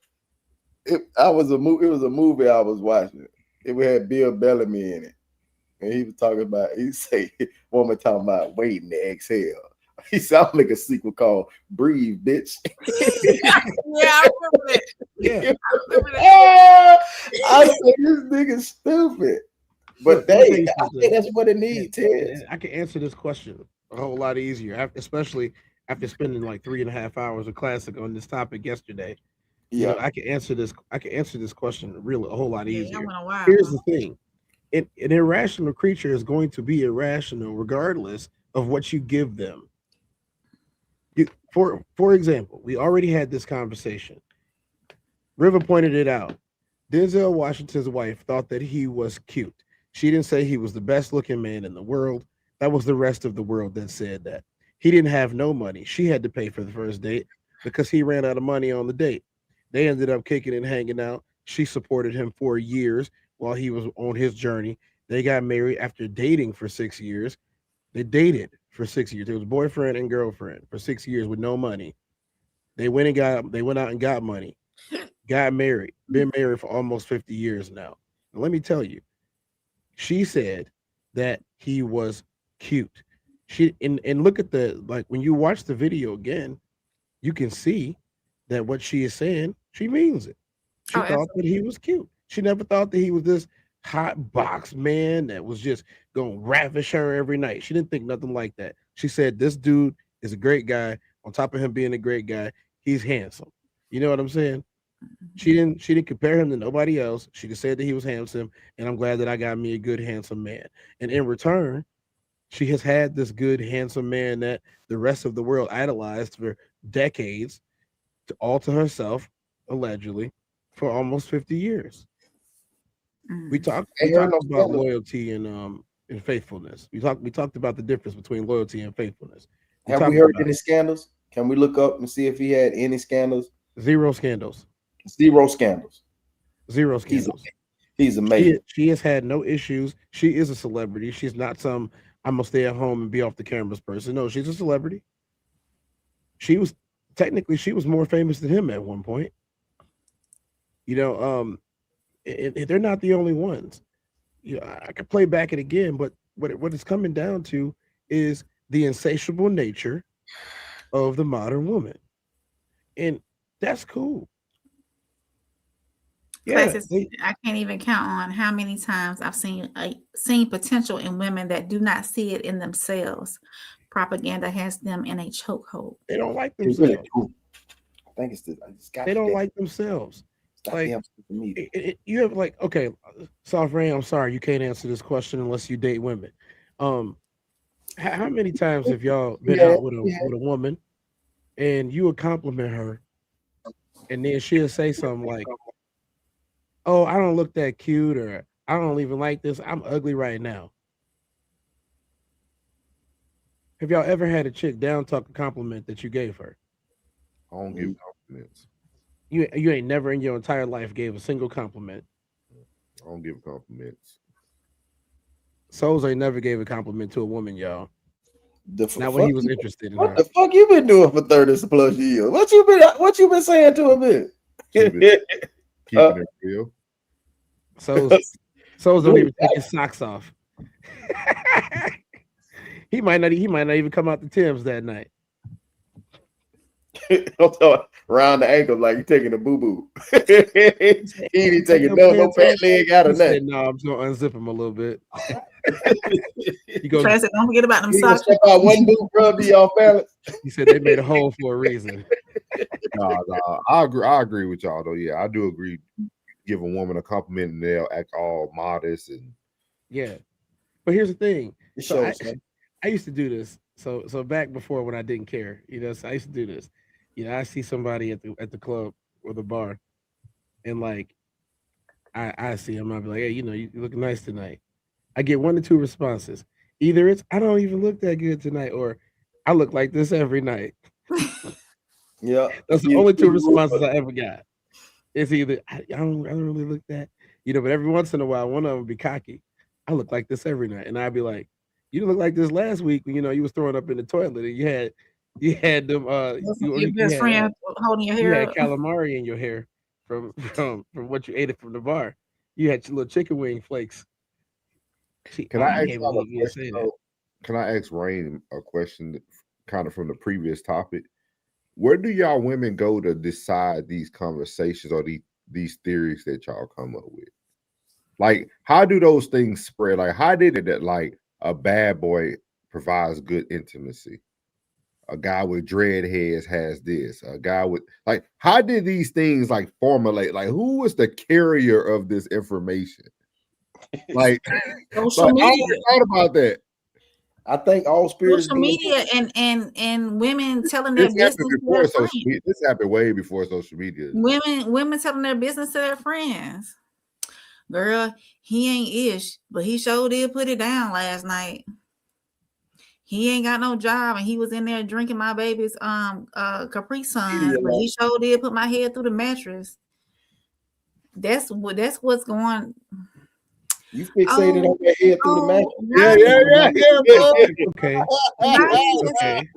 Speaker 3: It was a movie I was watching. It had Bill Bellamy in it. And he was talking about, he say, woman talking about waiting to exhale. He said, I'll make a sequel called Breathe, bitch.
Speaker 2: Yeah, I remember that.
Speaker 6: Yeah.
Speaker 3: I said, this nigga's stupid. But I think that's what it needs, Ted.
Speaker 6: I can answer this question a whole lot easier, especially after spending like 3.5 hours of classic on this topic yesterday.
Speaker 3: Yeah,
Speaker 6: I can answer this. I can answer this question really a whole lot easier.
Speaker 2: Yeah,
Speaker 6: Here's the thing: an irrational creature is going to be irrational regardless of what you give them. For example, we already had this conversation. River pointed it out. Denzel Washington's wife thought that he was cute. She didn't say he was the best looking man in the world. That was the rest of the world that said that. He didn't have no money. She had to pay for the first date because he ran out of money on the date. They ended up kicking and hanging out. She supported him for years while he was on his journey. They got married after dating for 6 years. They dated for 6 years. It was boyfriend and girlfriend for 6 years with no money. They went out and got money. Got married. Been married for almost 50 years now. And let me tell you, she said that he was cute. And look at when you watch the video again, you can see that what she is saying, she means it. She thought that he was cute. She never thought that he was this hot box man that was just gonna ravish her every night. She didn't think nothing like that. She said this dude is a great guy. On top of him being a great guy, he's handsome. You know what I'm saying? She didn't compare him to nobody else. She just said that he was handsome, and I'm glad that I got me a good handsome man. And in return, she has had this good handsome man that the rest of the world idolized for decades, all to herself, allegedly, for almost 50 years. We talked about loyalty and faithfulness. We talked about the difference between loyalty and faithfulness.
Speaker 3: Have we heard any scandals? Can we look up and see if he had any scandals?
Speaker 6: Zero scandals.
Speaker 3: Zero scandals.
Speaker 6: Zero scandals.
Speaker 3: He's amazing.
Speaker 6: She has had no issues. She is a celebrity. She's not some I'm gonna stay at home and be off the cameras person. No, she's a celebrity. She was more famous than him at one point. They're not the only ones. I could play back it again, but what it's coming down to is the insatiable nature of the modern woman, and that's cool.
Speaker 2: Yeah, I can't even count on how many times I've seen potential in women that do not see it in themselves. Propaganda has them in a chokehold.
Speaker 6: They don't like themselves.
Speaker 3: I think it's
Speaker 6: they don't like themselves.
Speaker 3: Like,
Speaker 13: you have like, okay, Soft Rain, I'm sorry, you can't answer this question unless you date women. How many times have y'all been out with a woman and you would compliment her and then she'll say something like, "Oh, I don't look that cute," or "I don't even like this. I'm ugly right now." Have y'all ever had a chick down talk a compliment that you gave her?
Speaker 4: I don't give compliments.
Speaker 13: You ain't never in your entire life gave a single compliment.
Speaker 4: I don't give compliments.
Speaker 13: Souls ain't never gave a compliment to a woman, y'all. Not when he was interested in
Speaker 3: what
Speaker 13: her.
Speaker 3: the fuck you been doing for 30 plus years? What you been saying to a bitch?
Speaker 4: Keeping it real.
Speaker 13: Souls don't even take his socks off. He might not even come out the Timbs that night.
Speaker 3: Around the ankle like you taking a boo-boo. He ain't taking no fat leg out of that.
Speaker 13: No, I'm just gonna unzip him a little bit.
Speaker 2: He goes, don't forget about them socks.
Speaker 3: One boot rub to y'all fellas.
Speaker 13: He said they made a hole for a reason.
Speaker 4: No, I agree with y'all though. Yeah, I do agree. Give a woman a compliment and they'll act all modest and
Speaker 13: yeah. But here's the thing. So I used to do this. So back before when I didn't care, so I used to do this. I see somebody at the club or the bar, and like I see him, I'll be like, hey, you look nice tonight. I get 1 to 2 responses. Either it's I don't even look that good tonight, or I look like this every night.
Speaker 3: Yeah.
Speaker 13: That's the only 2 responses I ever got. It's either I don't really look that, but every once in a while, one of them would be cocky. I look like this every night. And I'd be like, you didn't look like this last week when you was throwing up in the toilet and you had them
Speaker 2: your best friend holding your hair.
Speaker 13: You had calamari in your hair from what you ate it from the bar. You had your little chicken wing flakes.
Speaker 4: Can I ask Rain a question kind of from the previous topic? Where do y'all women go to decide these conversations or these theories that y'all come up with? Like, how do those things spread? Like, how did it that like a bad boy provides good intimacy? A guy with dread heads has this. A guy with like, how did these things like formulate? Like, who was the carrier of this information? Like,
Speaker 2: social media.
Speaker 4: I thought about that.
Speaker 3: I think all spirits.
Speaker 2: Social media and women telling their business to their friends.
Speaker 4: This happened way before social media.
Speaker 2: Women telling their business to their friends. Girl, he ain't ish, but he sure did put it down last night. He ain't got no job, and he was in there drinking my baby's Capri Sun, but he sure did put my head through the mattress. That's what's going.
Speaker 3: You fixated on your head through the mattress.
Speaker 13: Yeah. Okay. Okay.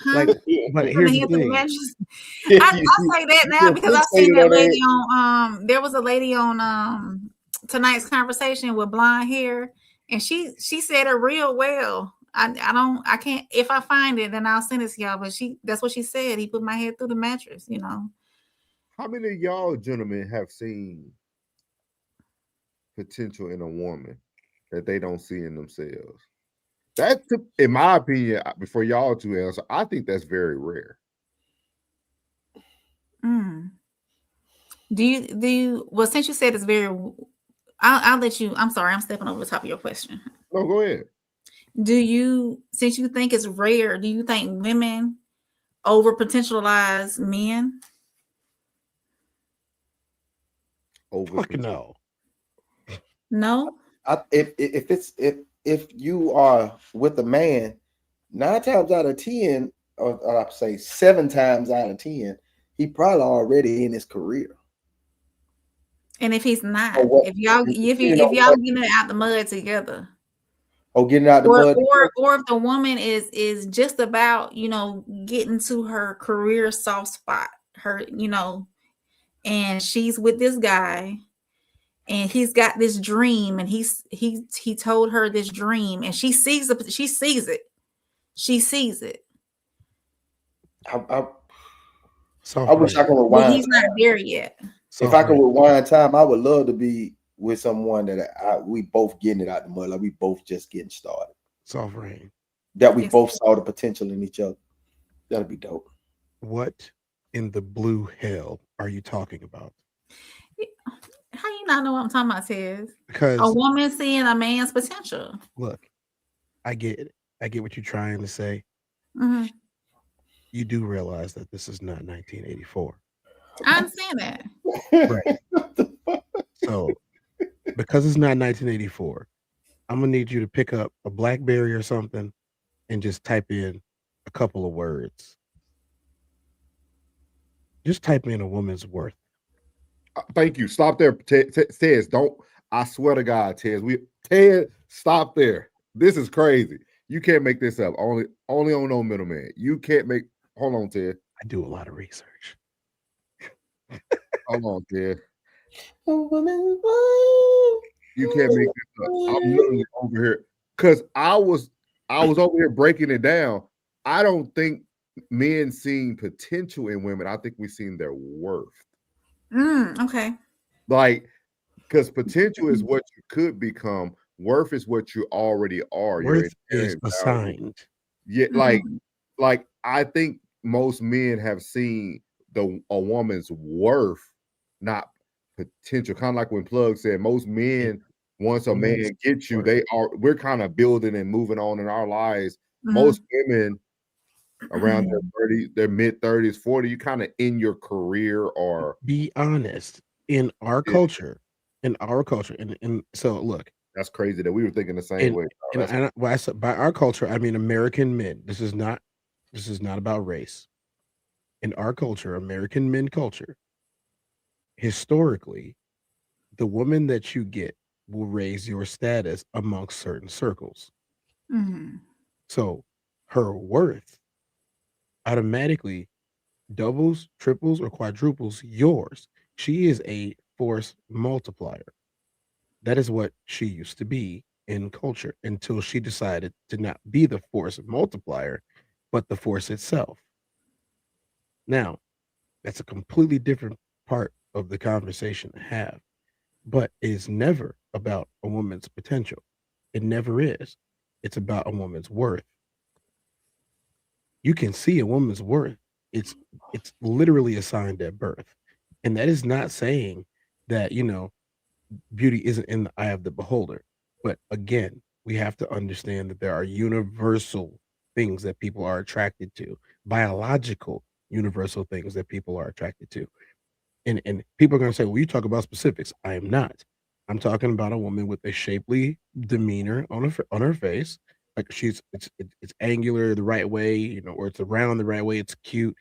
Speaker 13: Like, but here's the thing.
Speaker 2: I say that now because I seen that lady on there was a lady on tonight's conversation with blonde hair, and she said it real well. I can't, if I find it then I'll send it to y'all, but that's what she said. He put my head through the mattress,
Speaker 4: How many of y'all gentlemen have seen potential in a woman that they don't see in themselves? That, in my opinion, before y'all two answer, I think that's very rare.
Speaker 2: Do you well, since you said it's very, I'll let you, I'm sorry, I'm stepping over the top of your question.
Speaker 4: No, go ahead.
Speaker 2: Since you think it's rare, do you think women over potentialize men?
Speaker 13: Fuck no.
Speaker 2: No.
Speaker 3: If you are with a man, 9 times out of 10, or I'd say 7 times out of 10, he probably already in his career.
Speaker 2: And if he's not, if y'all getting out the mud together,
Speaker 3: getting out the mud,
Speaker 2: or if the woman is just about getting to her career soft spot, and she's with this guy, and he's got this dream, and he told her this dream, and she sees it.
Speaker 3: I wish I could rewind.
Speaker 2: But he's not there yet.
Speaker 3: If I could rewind time, I would love to be with someone that we both getting it out the mud, like we both just getting started.
Speaker 13: Soft Rain.
Speaker 3: That we both saw the potential in each other. That'd be dope.
Speaker 13: What in the blue hell are you talking about?
Speaker 2: How you not know what I'm talking about, Tiz?
Speaker 13: Because
Speaker 2: A woman seeing a man's potential.
Speaker 13: look, I get it. I get what you're trying to say.
Speaker 2: Mhm.
Speaker 13: You do realize that this is not 1984.
Speaker 2: I understand that.
Speaker 13: Right. So, because it's not 1984, I'm gonna need you to pick up a BlackBerry or something and just type in a couple of words. Just type in a woman's worth.
Speaker 4: Thank you. Stop there, Tez. Don't. I swear to God, Ted, stop there. This is crazy. You can't make this up. Only on No Middleman. You can't make. Hold on, Ted.
Speaker 13: I do a lot of research.
Speaker 4: Hold on, Ted.
Speaker 3: A woman's worth.
Speaker 4: You can't make this up. I'm literally over here because I was over here breaking it down. I don't think men seeing potential in women. I think we seen their worth.
Speaker 2: Okay.
Speaker 4: Like, because potential is what you could become. Worth is what you already are.
Speaker 13: Worth is assigned.
Speaker 4: Yeah, like I think most men have seen a woman's worth, not potential. Kind of like when Plug said, most men, once a man gets you, we're kind of building and moving on in our lives. Most women around their mid 30s, 40, you kind of in your career or
Speaker 13: be honest. In our culture, and so look,
Speaker 4: that's crazy that we were thinking the same way.
Speaker 13: And by our culture, I mean American men. This is not about race. In our culture, American men culture, historically, the woman that you get will raise your status amongst certain circles. So her worth automatically doubles, triples, or quadruples yours. She is a force multiplier. That is what she used to be in culture until she decided to not be the force multiplier, but the force itself. Now, that's a completely different part of the conversation to have, but it's never about a woman's potential. It never is. It's about a woman's worth. You can see a woman's worth. It's literally assigned at birth. And that is not saying that, beauty isn't in the eye of the beholder. But again, we have to understand that there are universal things that people are attracted to, biological universal things that people are attracted to. And people are going to say, well, you talk about specifics. I am not. I'm talking about a woman with a shapely demeanor on her face. Like it's angular the right way, or it's around the right way. It's cute,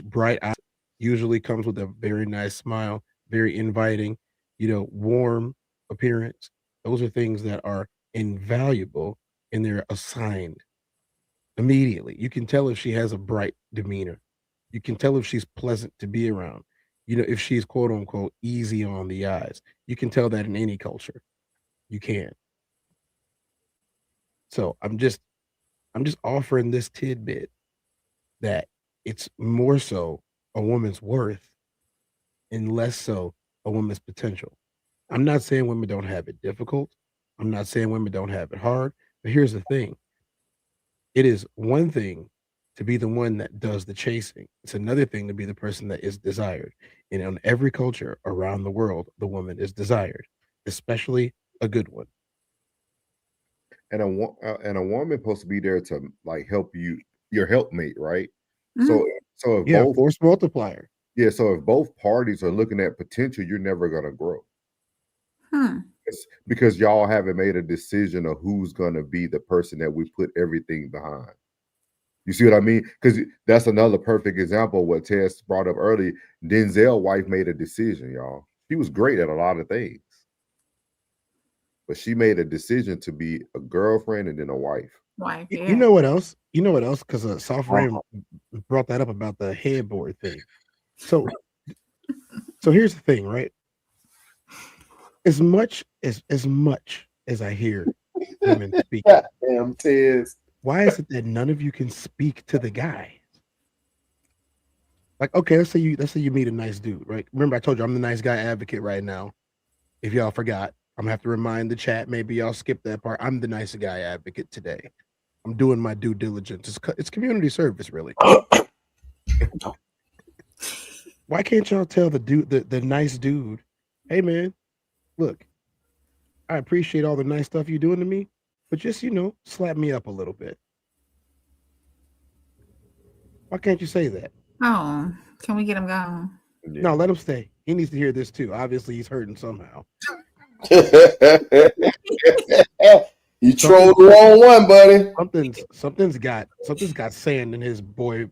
Speaker 13: bright eyes, usually comes with a very nice smile, very inviting, warm appearance. Those are things that are invaluable and they're assigned immediately. You can tell if she has a bright demeanor. You can tell if she's pleasant to be around. If she's quote unquote easy on the eyes. You can tell that in any culture. You can. So I'm just offering this tidbit that it's more so a woman's worth and less so a woman's potential. I'm not saying women don't have it difficult. I'm not saying women don't have it hard. But here's the thing. It is one thing to be the one that does the chasing. It's another thing to be the person that is desired. And in every culture around the world, the woman is desired, especially a good one.
Speaker 4: And a woman supposed to be there to like help you, your helpmate, right? So if both
Speaker 13: force multiplier.
Speaker 4: Yeah, so if both parties are looking at potential, you're never gonna grow. It's because y'all haven't made a decision of who's gonna be the person that we put everything behind. You see what I mean? Because that's another perfect example of what Tess brought up early. Denzel's wife made a decision, y'all. She was great at a lot of things. But she made a decision to be a girlfriend and then a wife.
Speaker 13: You know what else? Because Soft Rain brought that up about the headboard thing. So here's the thing, right? As much as I hear women speak,
Speaker 3: damn Tiz.
Speaker 13: Why is it that none of you can speak to the guy? Like, okay, let's say you meet a nice dude, right? Remember, I told you I'm the nice guy advocate right now. If y'all forgot, I'm gonna have to remind the chat. Maybe y'all skip that part. I'm the nice guy advocate today. I'm doing my due diligence. It's community service, really. Why can't y'all tell the nice dude hey man, look, I appreciate all the nice stuff you're doing to me, but just slap me up a little bit. Why can't you say that?
Speaker 2: Oh, can we get him gone?
Speaker 4: Yeah.
Speaker 13: No, let him stay. He needs to hear this too. Obviously, he's hurting somehow.
Speaker 3: You trolled the wrong one, buddy.
Speaker 13: Something's got sand in his boy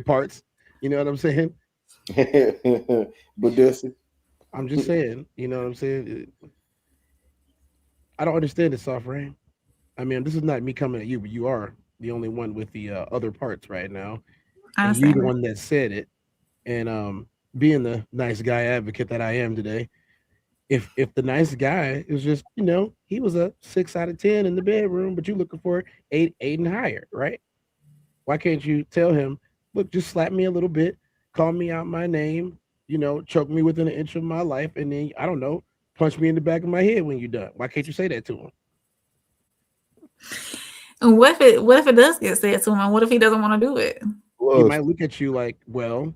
Speaker 13: parts. You know what I'm saying?
Speaker 3: But this,
Speaker 13: I'm just saying. You know what I'm saying? I don't understand it, soft rain. I mean, this is not me coming at you, but you are the only one with the other parts right now,
Speaker 2: I
Speaker 13: and you the
Speaker 2: understand.
Speaker 13: one that said it. And being the nice guy advocate that I am today, if the nice guy is just he was a 6 out of 10 in the bedroom, but you're looking for 8 and higher, right? Why can't you tell him, look, just slap me a little bit, call me out my name, choke me within an inch of my life, and then I don't know, punch me in the back of my head when you're done? Why can't you say that to him?
Speaker 2: And what if it does get said to him? And what if he doesn't want to do it?
Speaker 13: He might look at you like, well,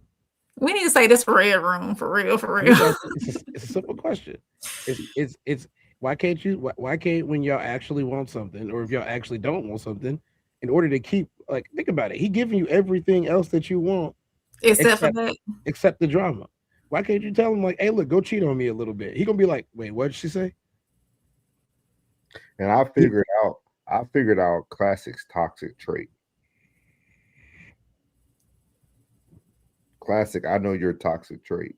Speaker 2: we need to say this for red room, for real.
Speaker 13: It's a simple question. It's why can't when y'all actually want something, or if y'all actually don't want something, in order to keep, like, think about it, he giving you everything else that you want
Speaker 2: except for that,
Speaker 13: except the drama. Why can't you tell him, like, hey, look, go cheat on me a little bit? He gonna be like, wait, what did she say?
Speaker 4: And I figured out Classic's toxic trait. Classic, I know your toxic trait.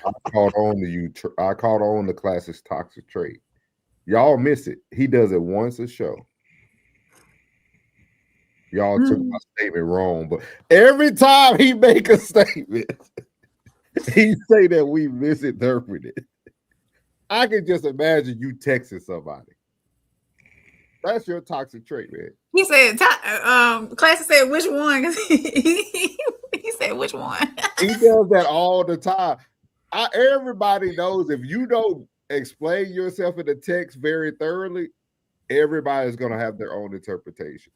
Speaker 4: I caught on the Classic's toxic trait. Y'all miss it. He does it once a show. Y'all took my statement wrong, but every time he make a statement, he say that we misinterpret it. I can just imagine you texting somebody. That's your toxic trait, man.
Speaker 2: He said, Classic said, which one? He said, which one?
Speaker 4: He does that all the time. Everybody knows if you don't explain yourself in the text very thoroughly, everybody's going to have their own interpretation.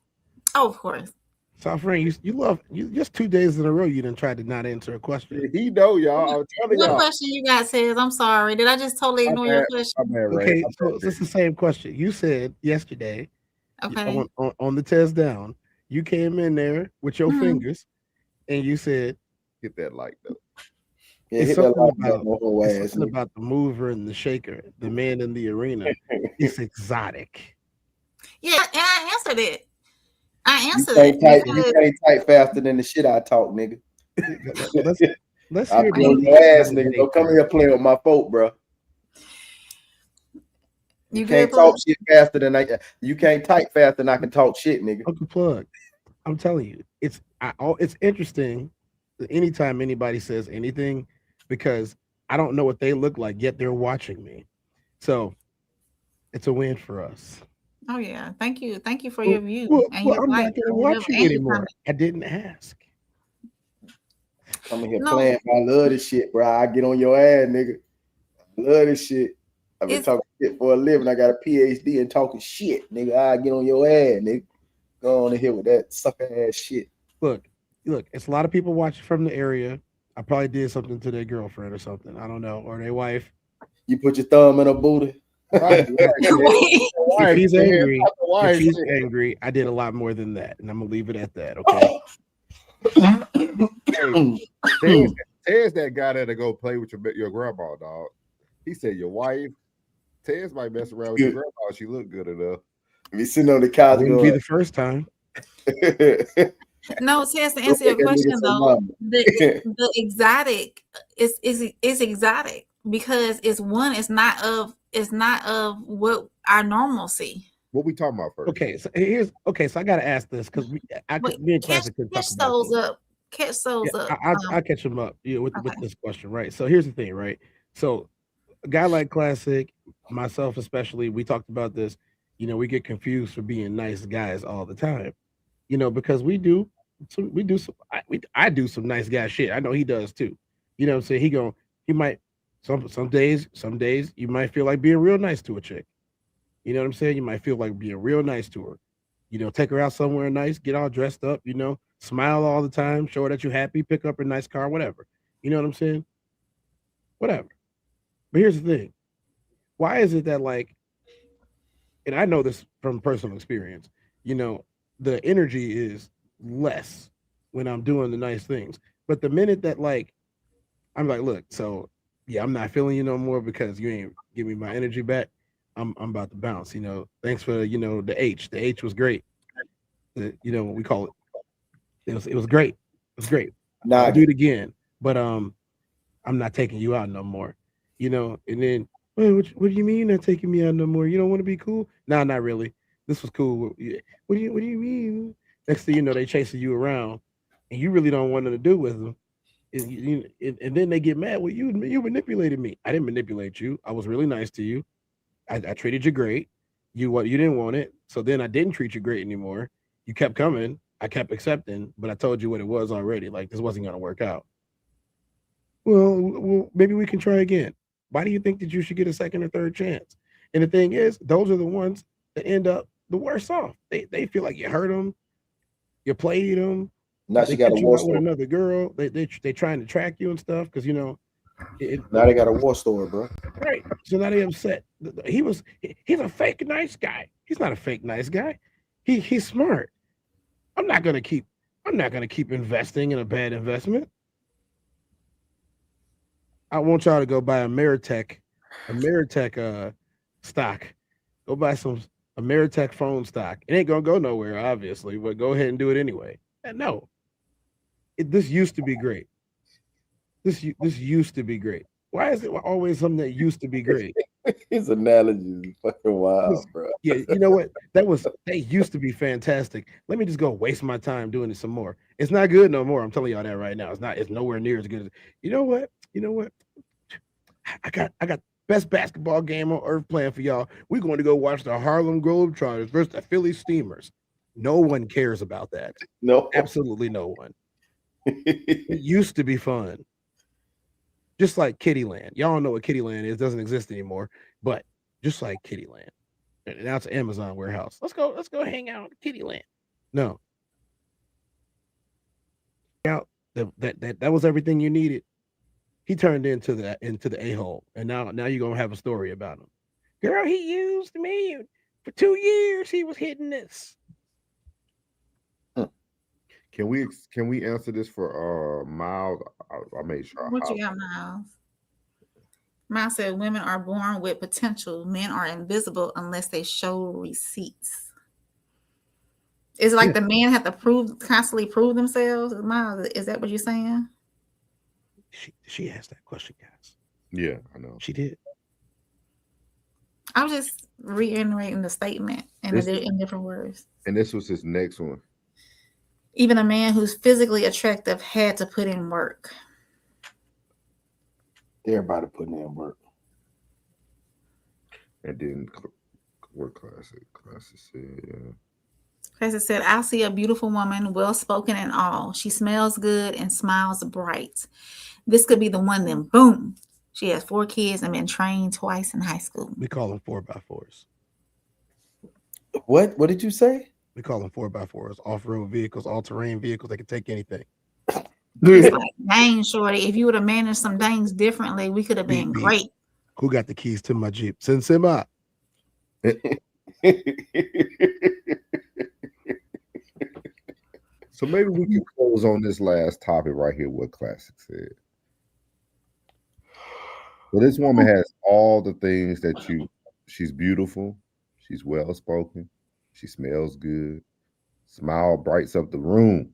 Speaker 2: Oh, of course.
Speaker 13: So, friend, you just 2 days in a row you didn't try to not answer a question.
Speaker 4: He know, y'all. I'm telling y'all.
Speaker 2: What question you got, says? I'm sorry. Did I just totally ignore your question?
Speaker 13: Okay, so it's the same question. You said yesterday,
Speaker 2: okay,
Speaker 13: on the test down, you came in there with your fingers, and you said,
Speaker 4: "Get that light though."
Speaker 13: Yeah, it's something about the mover and the shaker, the man in the arena. It's exotic.
Speaker 2: Yeah, and I answered it.
Speaker 3: You can't type faster than the shit I talk, nigga.
Speaker 13: Let's
Speaker 3: I'll be on your ass, nigga. Don't come here playing with my folk, bro. You can't talk shit faster than you can't type faster than I can talk shit, nigga.
Speaker 13: Uncle Plug, I'm telling you, it's interesting anytime anybody says anything, because I don't know what they look like, yet they're watching me. So it's a win for us.
Speaker 2: Oh yeah, thank you for your view.
Speaker 13: I'm not gonna watch you anymore. I didn't ask.
Speaker 3: I'm in here playing. I love this shit, bro. I get on your ass, nigga. I love this shit. I've been talking shit for a living. I got a PhD in talking shit, nigga. I get on your ass, nigga. Go on in here with that sucker ass shit.
Speaker 13: Look, it's a lot of people watching from the area. I probably did something to their girlfriend or something. I don't know, or their wife.
Speaker 3: You put your thumb in her booty.
Speaker 13: If he's angry, I did a lot more than that, and I'm gonna leave it at that. Okay.
Speaker 4: Ted's that guy that'll go play with your grandma, dog. He said your wife. Ted's might mess around with your grandma. She look good enough.
Speaker 3: Be sitting on the couch.
Speaker 13: Wouldn't be the first time.
Speaker 2: No, Tess, to answer your question though, the exotic is exotic because it's not of what our normalcy.
Speaker 4: What we talking about first?
Speaker 13: Okay, so I gotta ask this because me and Classic could talk about this.
Speaker 2: Catch souls up.
Speaker 13: I'll catch them up with this question, right? So here's the thing, right? So a guy like Classic, myself especially, we talked about this. We get confused for being nice guys all the time. Because I do some nice guy shit. I know he does too. You know what I'm saying? He might some days you might feel like being real nice to a chick. You know what I'm saying? You might feel like being real nice to her. Take her out somewhere nice, get all dressed up, Smile all the time, show her that you're happy, pick up a nice car, whatever. You know what I'm saying? Whatever. But here's the thing. Why is it that, like, and I know this from personal experience, you know, the energy is less when I'm doing the nice things. But the minute that, like, I'm like, look, so yeah, I'm not feeling you no more because you ain't give me my energy back. I'm about to bounce, you know. Thanks for, you know, the H. The H was great. You know, what we call it. It was great. It was great. I'll do it again. But I'm not taking you out no more. You know, and then, well, what do you mean you're not taking me out no more? You don't want to be cool? Nah, not really. This was cool. What do you mean? Next thing you know, they chasing you around and you really don't want nothing to do with them. And then they get mad. Well, you manipulated me. I didn't manipulate you. I was really nice to you. I treated you great. You didn't want it. So then I didn't treat you great anymore. You kept coming. I kept accepting, but I told you what it was already. Like, this wasn't going to work out. Well, maybe we can try again. Why do you think that you should get a second or third chance? And the thing is, those are the ones that end up the worst off. They feel like you hurt them, you played them.
Speaker 3: Now
Speaker 13: they
Speaker 3: she got a
Speaker 13: catch you
Speaker 3: war
Speaker 13: out with
Speaker 3: story.
Speaker 13: another girl. They trying to track you and stuff because, you know.
Speaker 3: Now they got a war story, bro.
Speaker 13: Right. So now they upset. He's a fake nice guy. He's not a fake nice guy. He's smart. I'm not gonna keep investing in a bad investment. I want y'all to go buy a Ameritech stock. Go buy some Ameritech phone stock. It ain't gonna go nowhere, obviously, but go ahead and do it anyway. And no, this used to be great. This used to be great. Why is it always something that used to be great?
Speaker 3: His analogy is fucking wild, bro.
Speaker 13: Yeah, you know what? That used to be fantastic. Let me just go waste my time doing it some more. It's not good no more. I'm telling y'all that right now. It's nowhere near as good as you know what? I got best basketball game on earth playing for y'all. We're going to go watch the Harlem Globetrotters versus the Philly Steamers. No one cares about that.
Speaker 3: No,
Speaker 13: absolutely no one. It used to be fun. Just like Kittyland. Y'all don't know what Kittyland is, doesn't exist anymore, but just like Kittyland. And now it's an Amazon warehouse. Let's go hang out at Kittyland. No. Out that was everything you needed. He turned into the a-hole. And now you're gonna have a story about him. Girl, he used me for 2 years. He was hitting this.
Speaker 4: Can we answer this for Miles? I made sure.
Speaker 2: What you got, Miles? Miles said women are born with potential. Men are invisible unless they show receipts. It's like the men have to constantly prove themselves. Miles, is that what you're saying?
Speaker 13: She asked that question, guys.
Speaker 4: Yeah, I know.
Speaker 13: She did.
Speaker 2: I was just reiterating the statement in different words.
Speaker 4: And this was his next one.
Speaker 2: Even a man who's physically attractive had to put in work.
Speaker 3: Everybody putting in work.
Speaker 4: And then what classic said, yeah.
Speaker 2: Classic said, I see a beautiful woman, well-spoken and all. She smells good and smiles bright. This could be the one, then boom. She has 4 kids and been trained twice in high school.
Speaker 13: We call them 4x4s.
Speaker 3: What did you say?
Speaker 13: We call them 4x4s, off-road vehicles, all-terrain vehicles. They can take anything.
Speaker 2: It's like, dang, shorty, if you would have managed some things differently, we could have been great.
Speaker 13: Who got the keys to my Jeep? Send him out.
Speaker 4: So maybe we can close on this last topic right here, what Classic said. So this woman has all the things that she's beautiful, she's well-spoken, she smells good, smile brights up the room.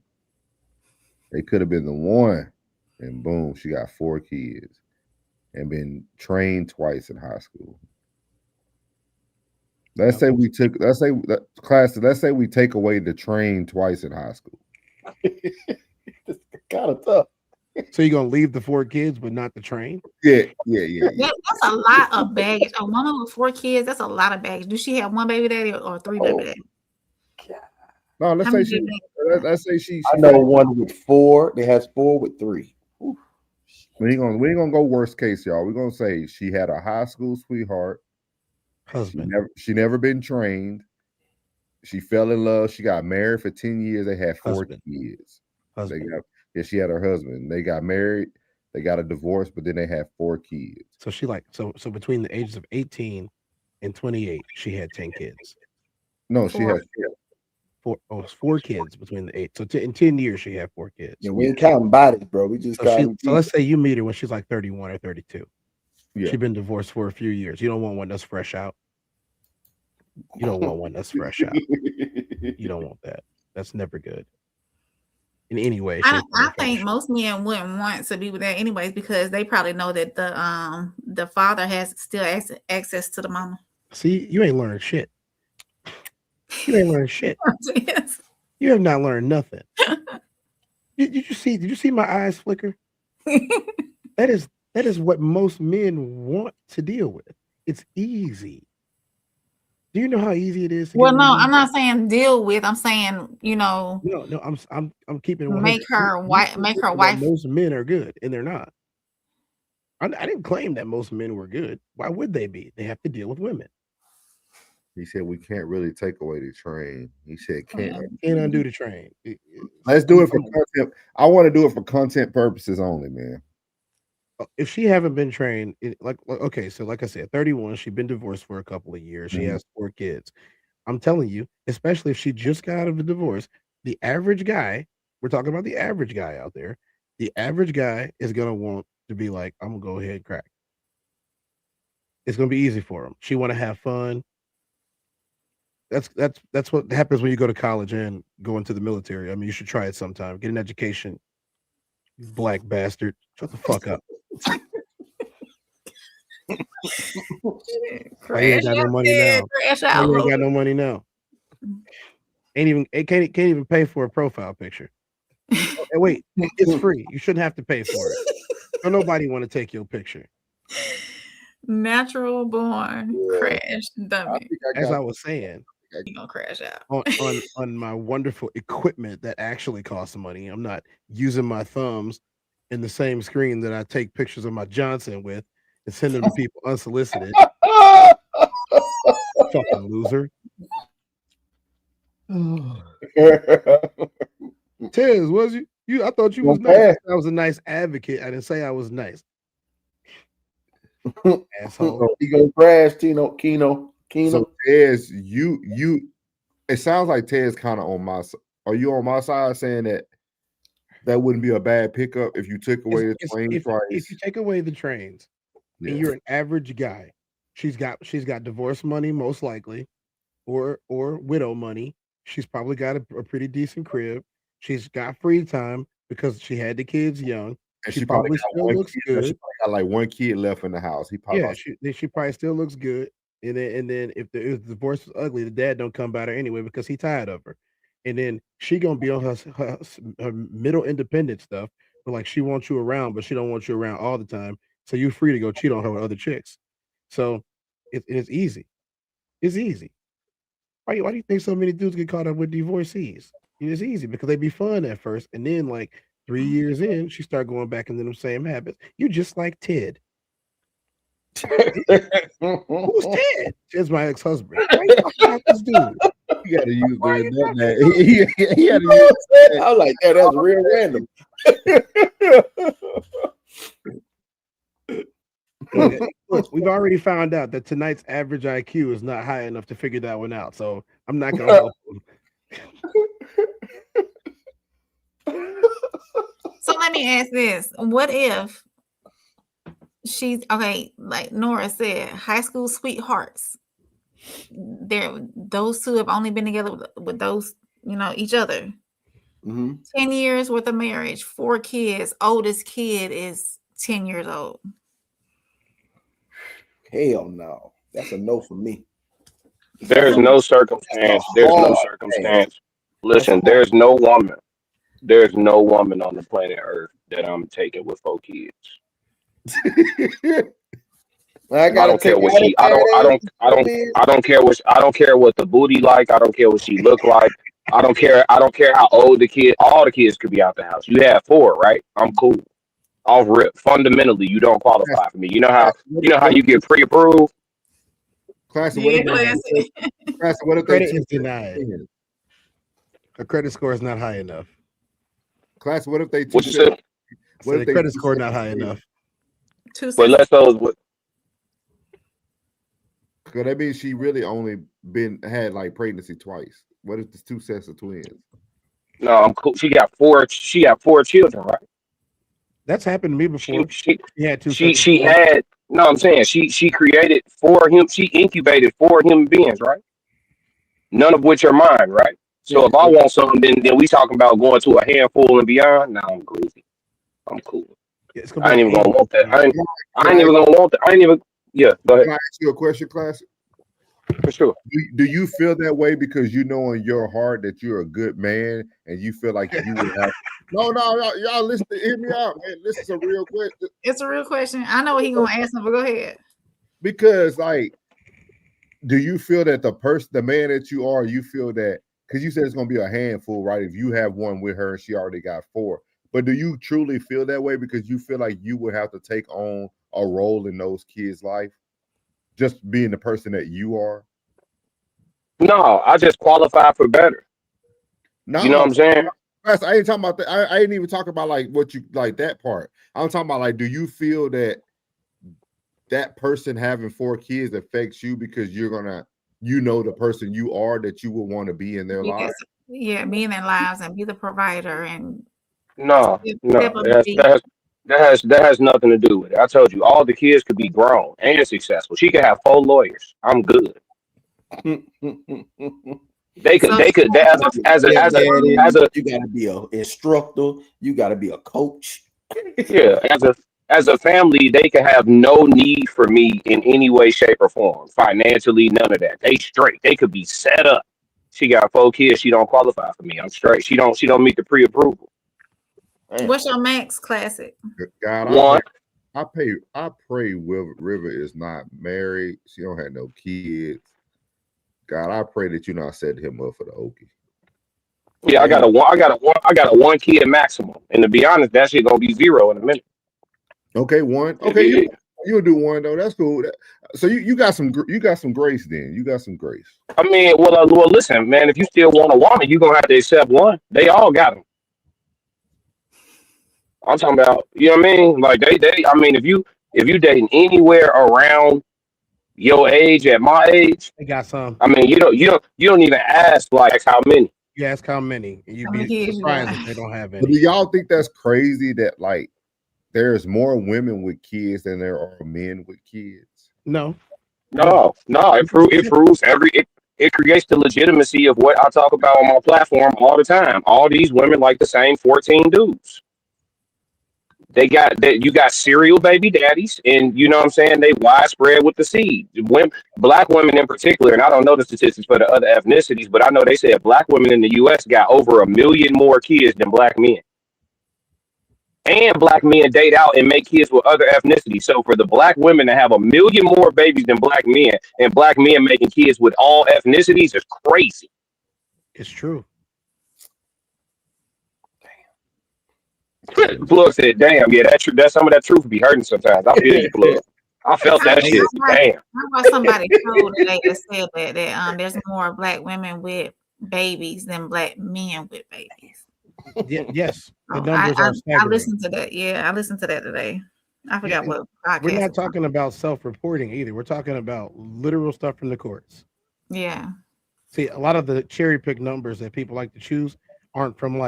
Speaker 4: They could have been the one, and boom, she got 4 kids and been trained twice in high school. Let's say we take away the train twice in high school.
Speaker 3: It's kind of tough.
Speaker 13: So you're gonna leave the 4 kids, but not the train?
Speaker 4: Yeah.
Speaker 2: That's a lot of baggage. A woman with 4 kids, that's a lot of baggage. Does she have 1 baby daddy or 3 baby daddy?
Speaker 4: No, let's say she.
Speaker 3: I know one with 4. They has 4 with 3.
Speaker 4: We ain't gonna go worst case, y'all. We're gonna say she had a high school sweetheart.
Speaker 13: Husband.
Speaker 4: She never been trained. She fell in love. She got married for 10 years. They had 4
Speaker 13: Husband.
Speaker 4: kids.
Speaker 13: Husband.
Speaker 4: She had her husband. They got married. They got a divorce, but then they had 4 kids.
Speaker 13: So she so between the ages of 18 and 28, she had 10 kids.
Speaker 4: No, she had
Speaker 13: 4 kids between the 8. So in 10 years, she had 4 kids.
Speaker 3: Yeah, we ain't counting bodies, bro. We just
Speaker 13: so let's say you meet her when she's like 31 or 32.
Speaker 4: Yeah.
Speaker 13: She's been divorced for a few years. You don't want one that's fresh out. You don't want one that's fresh out. You don't want that. That's never good. In any way.
Speaker 2: I think most men wouldn't want to be with that anyways because they probably know that the father has still access to the mama.
Speaker 13: See, you ain't learned shit. You ain't learned shit.
Speaker 2: Yes.
Speaker 13: You have not learned nothing. Did you see my eyes flicker? That is what most men want to deal with. It's easy. Do you know how easy it is?
Speaker 2: Well, no, I'm not saying deal with. I'm saying, No,
Speaker 13: I'm keeping it 100.
Speaker 2: Make her wife.
Speaker 13: Most men are good, and they're not. I didn't claim that most men were good. Why would they be? They have to deal with women.
Speaker 4: He said we can't really take away the train. He said can't
Speaker 13: undo the train.
Speaker 4: Let's do it for content. I want to do it for content purposes only, man.
Speaker 13: If she haven't been trained, okay, so like I said, 31, she's been divorced for a couple of years. She has 4 kids. I'm telling you, especially if she just got out of a divorce, the average guy, we're talking about the average guy out there, the average guy is going to want to be like, I'm going to go ahead and crack. It's going to be easy for him. She want to have fun. That's what happens when you go to college and go into the military. I mean, you should try it sometime. Get an education. You black bastard. Shut the fuck up. You ain't got no money now. You ain't got no money now. Can't even pay for a profile picture. Oh, wait, it's free. You shouldn't have to pay for it. Don't nobody want to take your picture.
Speaker 2: Natural born crash dummy.
Speaker 13: As I was saying,
Speaker 2: you're gonna crash out
Speaker 13: on my wonderful equipment that actually costs money. I'm not using my thumbs in the same screen that I take pictures of my Johnson with and send them to people unsolicited. Fucking loser. Tez, was you? I thought you was nice. I was a nice advocate. I didn't say I was nice. Asshole.
Speaker 3: He go crash, Kino.
Speaker 4: So Tez, you. It sounds like Tez kind of on my. Are you on my side saying that wouldn't be a bad pickup if you took away the train price?
Speaker 13: If you take away the trains, and you're an average guy, she's got divorce money most likely, or widow money. She's probably got a pretty decent crib. She's got free time because she had the kids young.
Speaker 4: And
Speaker 13: she probably still looks good.
Speaker 4: She got like 1 kid left in the house.
Speaker 13: She probably still looks good. And then if the divorce was ugly, the dad don't come by her anyway because he tired of her. And then she gonna be on her middle independent stuff, but like she wants you around, but she don't want you around all the time. So you're free to go cheat on her with other chicks. So it's easy. It's easy. Why do you think so many dudes get caught up with divorcees? It's easy because they be fun at first, and then like 3 years in, she start going back into them same habits. You just like Ted. Who's Ted? Ted's my ex-husband. Why you talking about this dude?
Speaker 4: You gotta use that. He had to use that.
Speaker 3: I was like, yeah, that's real random.
Speaker 13: Look, we've already found out that tonight's average IQ is not high enough to figure that one out. So I'm not gonna help him.
Speaker 2: So let me ask this. What if she's okay, like Nora said, high school sweethearts. Those two have only been together with those, each other. 10 years worth of marriage, 4 kids. Oldest kid is 10 years old.
Speaker 3: Hell no. That's a no for me.
Speaker 11: There's no circumstance. Listen, there's no woman on the planet Earth that I'm taking with 4 kids. I don't care what she. I don't care what the booty like. I don't care what she look like. I don't care how old the kid. All the kids could be out the house. You have 4, right? I'm cool. Off rip. Fundamentally, you don't qualify for me. You know how you get pre-approved.
Speaker 4: Classic.
Speaker 2: Yeah, classic.
Speaker 4: Classic. What if they
Speaker 6: Credit is denied. A credit score is not high enough.
Speaker 4: Classic. What if they
Speaker 11: What you said?
Speaker 6: What if the credit score not high enough?
Speaker 11: But let's those.
Speaker 4: Because that means she really only had like pregnancy twice. What if it's 2 sets of twins?
Speaker 11: No, I'm cool. She got four children, right?
Speaker 6: That's happened to me before.
Speaker 11: She
Speaker 6: had two.
Speaker 11: She had no. I'm saying she created 4 him. She incubated 4 human beings, right? None of which are mine, right? So if I want something, then we talking about going to a handful and beyond. No, I'm cool. I'm cool. I ain't even gonna want that. I ain't even gonna want that. I ain't even. Yeah, go ahead.
Speaker 4: Can I ask you a question, Classic?
Speaker 11: For sure.
Speaker 4: Do you feel that way because you know in your heart that you're a good man and you feel like you would have? No, y'all listen. Hear me out, man. This is a real question.
Speaker 2: It's a real question. I know what he's gonna ask him, but go ahead.
Speaker 4: Because, like, do you feel that the man that you are, you feel that because you said it's gonna be a handful, right? If you have one with her and she already got 4, but do you truly feel that way because you feel like you would have to take on a role in those kids' life, just being the person that you are?
Speaker 11: No, I just qualify for better.
Speaker 4: No,
Speaker 11: you know what I'm saying?
Speaker 4: I ain't talking about that. I ain't even talking about like what you like that part. I'm talking about like, do you feel that that person having 4 kids affects you because you're gonna, the person you are that you would want to be in their lives?
Speaker 2: Yeah, be in their lives and be the provider and
Speaker 11: No, that has nothing to do with it. I told you, all the kids could be grown and successful. She could have 4 lawyers. I'm good. They could as a
Speaker 3: you gotta be an instructor, you gotta be a coach.
Speaker 11: Yeah, as a family, they could have no need for me in any way, shape, or form. Financially, none of that. They straight. They could be set up. She got 4 kids. She don't qualify for me. I'm straight. She don't meet the pre-approval.
Speaker 2: What's your max, Classic?
Speaker 4: God,
Speaker 11: 1.
Speaker 4: I pray River is not married. She don't have no kids. God, I pray that you not set him up for the Okie.
Speaker 11: Yeah, I got a 1 kid maximum. And to be honest, that shit gonna be 0 in a minute.
Speaker 4: Okay, 1. Okay, you'll do 1 though. That's cool. So you got some grace then. You got some grace.
Speaker 11: I mean, well, listen, man. If you still want a woman, you gonna have to accept 1. They all got them. I'm talking about, you know what I mean? Like they. I mean, if you dating anywhere around your age, at my age,
Speaker 6: they got some.
Speaker 11: I mean, you don't even ask like how many.
Speaker 6: You ask how many, and you'd be surprised if they don't have any.
Speaker 4: But do y'all think that's crazy that like there's more women with kids than there are men with kids?
Speaker 6: No.
Speaker 11: It proves it creates the legitimacy of what I talk about on my platform all the time. All these women like the same 14 dudes. You got serial baby daddies, and you know what I'm saying, they widespread with the seed. Black women in particular, and I don't know the statistics for the other ethnicities, but I know they said black women in the US got over 1 million more kids than black men. And black men date out and make kids with other ethnicities. So for the black women to have 1 million more babies than black men, and black men making kids with all ethnicities is crazy.
Speaker 6: It's true.
Speaker 11: Plug said, "Damn, yeah, that's some of that truth be hurting sometimes." I feel you, Plug. I felt that shit. Damn.
Speaker 2: I saw somebody told today that said that there's more black women with babies than black men with babies.
Speaker 6: Yes, the numbers are staggering.
Speaker 2: I listened to that. Yeah, I listened to that today. I forgot what podcast.
Speaker 6: We're not talking about self-reporting either. We're talking about literal stuff from the courts.
Speaker 2: Yeah.
Speaker 6: See, a lot of the cherry-pick numbers that people like to choose aren't from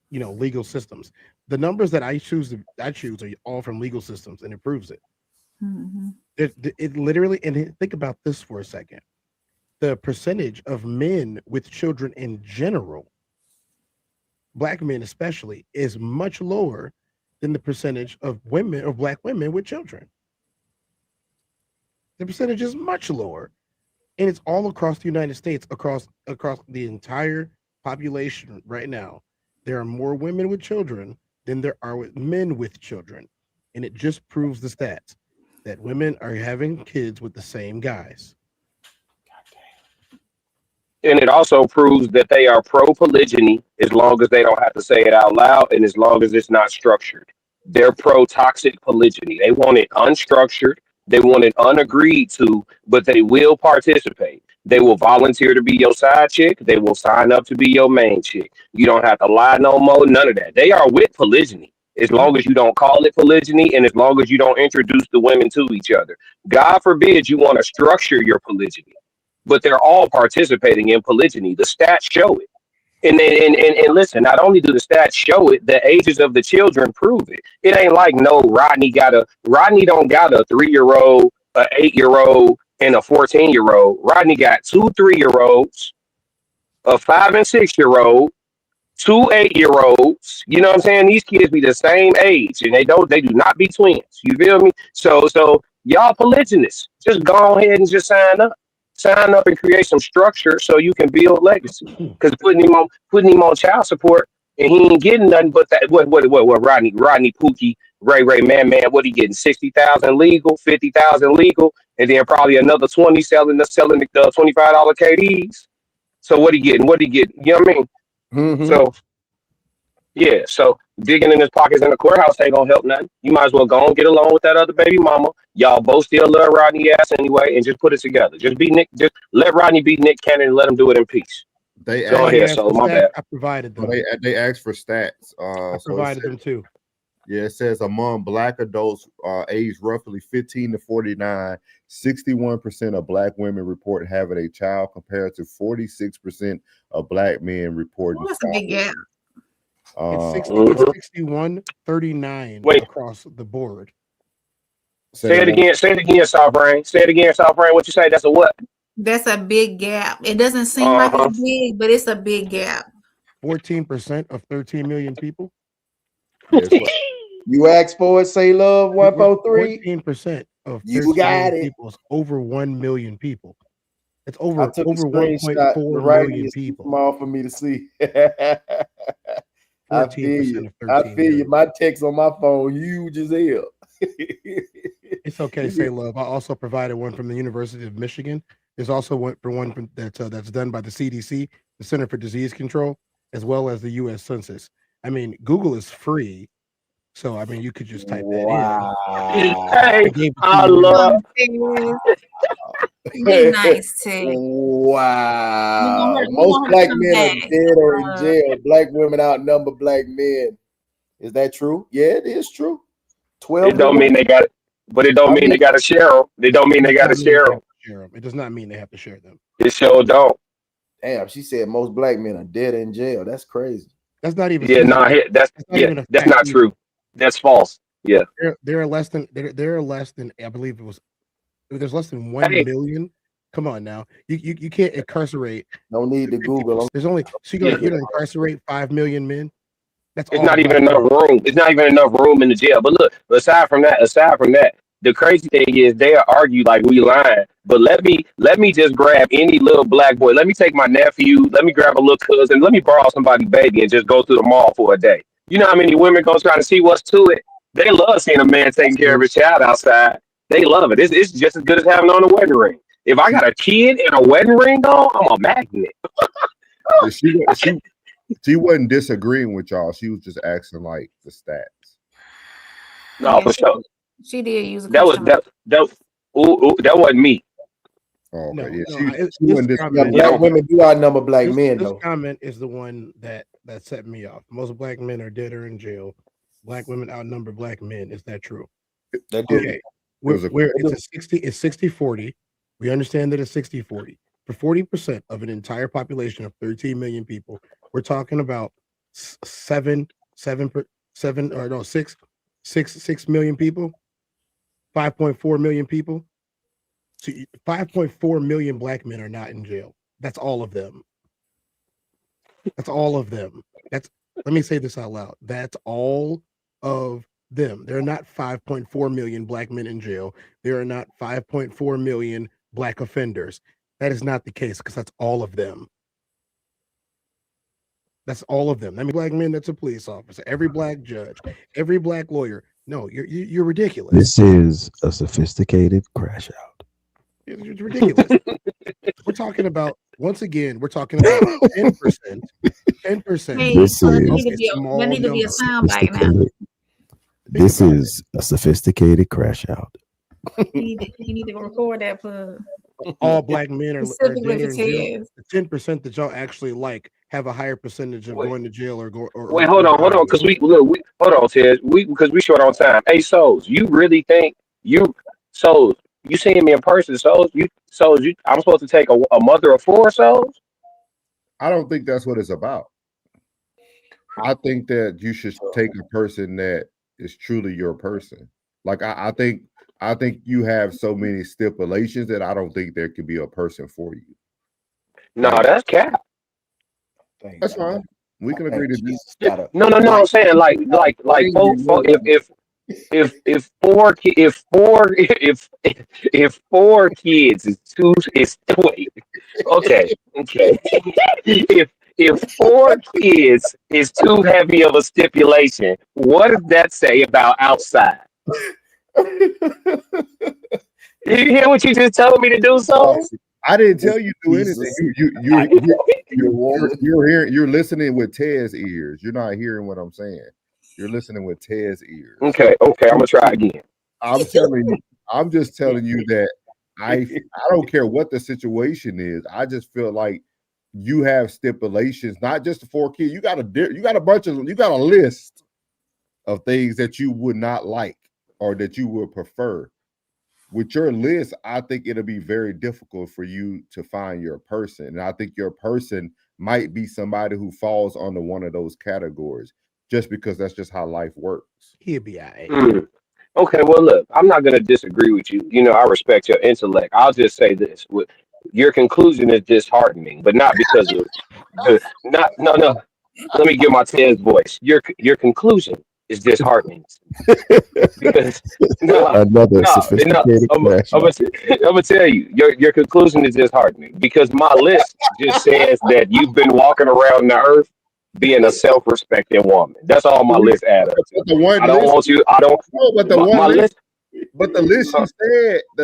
Speaker 6: legal systems. The numbers that I choose are all from legal systems, and it proves it.
Speaker 2: Mm-hmm.
Speaker 6: It literally, and think about this for a second. The percentage of men with children in general, black men especially, is much lower than the percentage of black women with children. The percentage is much lower, and it's all across the United States, across the entire population right now. There are more women with children than there are with men with children, and it just proves the stats that women are having kids with the same guys.
Speaker 11: And it also proves that they are pro-polygyny as long as they don't have to say it out loud and as long as it's not structured. They're pro-toxic polygyny. They want it unstructured. They want it unagreed to, but they will participate. They will volunteer to be your side chick. They will sign up to be your main chick. You don't have to lie no more. None of that. They are with polygyny. As long as you don't call it polygyny and as long as you don't introduce the women to each other. God forbid you want to structure your polygyny, but they're all participating in polygyny. The stats show it. And listen, not only do the stats show it, the ages of the children prove it. It ain't like no Rodney don't got a 3-year-old, a 8-year-old, and a 14-year-old. Rodney got 2 3-year-olds, a 5 and 6-year-old, 2 8-year-olds. You know what I'm saying? These kids be the same age, and they do not be twins. You feel me? So y'all polygynists, just go ahead and just sign up. Sign up and create some structure so you can build legacy. Because putting him on child support and he ain't getting nothing but that. What Rodney Pookie, Ray Man, what he getting? 60,000 legal, 50,000 legal, and then probably another 20 selling the $25 KDs. So what he getting? You know what I mean?
Speaker 3: Mm-hmm.
Speaker 11: So yeah, so digging in his pockets in the courthouse ain't gonna help nothing. You might as well go and get along with that other baby mama. Y'all both still love Rodney ass anyway, and just put it together. Just let Rodney be Nick Cannon and let him do it in peace.
Speaker 4: They
Speaker 11: go ahead, so my bad.
Speaker 13: I provided them.
Speaker 4: They asked for stats.
Speaker 13: I provided them too.
Speaker 4: Yeah, it says among Black adults aged roughly 15 to 49, 61% of Black women report having a child compared to 46% of Black men reporting.
Speaker 2: That's a big gap.
Speaker 13: It's 61-39 across the board.
Speaker 11: Say it again, South Brain. Say it again, South Brain. What you say? That's a what?
Speaker 2: That's a big gap. It doesn't seem like it's big, but it's a big gap.
Speaker 13: 14% of 13 million people.
Speaker 3: You asked for it, say love 143.
Speaker 13: 14% of 13
Speaker 3: you got
Speaker 13: million
Speaker 3: it.
Speaker 13: people is over 1 million people. It's over
Speaker 3: I took a
Speaker 13: 1.4 million people.
Speaker 3: Small for me to see.
Speaker 13: 14% of 13
Speaker 3: I feel you. My text on my phone huge as hell.
Speaker 13: It's okay, say love. I also provided one from the University of Michigan. There's also one that's done by the CDC, the Center for Disease Control, as well as the U.S. Census. I mean, Google is free, so I mean, you could just type that in.
Speaker 11: Hey, I love.
Speaker 2: Be nice, Ted.
Speaker 3: Wow. Most Black men are dead or in jail. Black women outnumber Black men. Is that true? Yeah, it is true. 12.
Speaker 11: It don't mean they got it, but it don't mean they got to share them. It don't mean they got to share them.
Speaker 13: It does not mean they have to share them.
Speaker 11: It sure don't.
Speaker 3: Damn, she said most Black men are dead in jail. That's crazy.
Speaker 13: That's not even.
Speaker 11: Yeah, that's not true. That's false. Yeah,
Speaker 13: there are less than I believe it was. There's less than 1 million. Come on now, you can't incarcerate.
Speaker 3: No need to Google them.
Speaker 13: There's only you're gonna incarcerate 5 million men.
Speaker 11: It's not even enough room. It's not even enough room in the jail. But look, aside from that, the crazy thing is they argue like we lying. But let me just grab any little Black boy. Let me take my nephew. Let me grab a little cousin. Let me borrow somebody's baby and just go to the mall for a day. You know how many women go trying to see what's to it? They love seeing a man taking care of his child outside. They love it. It's just as good as having on a wedding ring. If I got a kid and a wedding ring on, I'm a magnet.
Speaker 4: She wasn't disagreeing with y'all. She was just asking like the stats.
Speaker 11: No, for sure.
Speaker 2: She did use a
Speaker 11: that wasn't me.
Speaker 4: Oh, okay.
Speaker 3: Black women do outnumber Black men.
Speaker 13: This comment is the one that set me off. Most Black men are dead or in jail. Black women outnumber Black men. Is that true? Okay. It's 60-40. We understand that it's 60-40. For 40% of an entire population of 13 million people, we're talking about 6 million people, 5.4 million people. So 5.4 million Black men are not in jail. That's all of them. That's all of them. Let me say this out loud. That's all of them. There are not 5.4 million Black men in jail. There are not 5.4 million Black offenders. That is not the case because that's all of them. That's all of them. I mean, Black men, that's a police officer. Every Black judge, every Black lawyer. No, you're ridiculous.
Speaker 14: This is a sophisticated crash out.
Speaker 13: It's ridiculous. We're talking about, once again, we're talking about 10%. 10%.
Speaker 2: Hey,
Speaker 14: This
Speaker 2: there
Speaker 14: is
Speaker 2: need to be a sound bite now.
Speaker 14: This is a sophisticated crash out.
Speaker 2: You need to record that plug.
Speaker 13: All black men are
Speaker 2: Specifically
Speaker 13: dead
Speaker 2: for
Speaker 13: or in jail.
Speaker 2: Tez.
Speaker 13: The 10% that y'all actually like have a higher percentage of going to jail or go. Or
Speaker 11: Wait, hold on, because we hold on, Ted. Because we short on time. Hey, Souls, you really think Souls? You seeing me in person, Souls? I'm supposed to take a mother of four, Souls?
Speaker 4: I don't think that's what it's about. I think that you should take a person that is truly your person. Like I think you have so many stipulations that I don't think there could be a person for you.
Speaker 11: No, that's cap.
Speaker 4: That's fine. We can agree to this.
Speaker 11: No. I'm saying like if four kids is two is wait okay if four kids is too heavy of a stipulation, what does that say about outside? Did you hear what you just told me to do, so?
Speaker 4: I didn't tell you to do anything. You're listening with Ted's ears. You're not hearing what I'm saying. You're listening with Ted's ears.
Speaker 11: Okay, I'm gonna try again.
Speaker 4: I'm just telling you that I don't care what the situation is. I just feel like you have stipulations, not just the four kids. You got a list of things that you would not like or that you would prefer. With your list, I think it'll be very difficult for you to find your person. And I think your person might be somebody who falls under one of those categories just because that's just how life works.
Speaker 13: He'll be all right.
Speaker 11: Okay, well, look, I'm not going to disagree with you. You know, I respect your intellect. I'll just say this: your conclusion is disheartening, but not because of no. Let me get my Ted's voice. Your conclusion is disheartening because
Speaker 14: another sophisticated
Speaker 11: I'm gonna tell you, your conclusion is disheartening because my list just says that you've been walking around the earth being a self-respecting woman. That's all my list adds up to.
Speaker 4: But the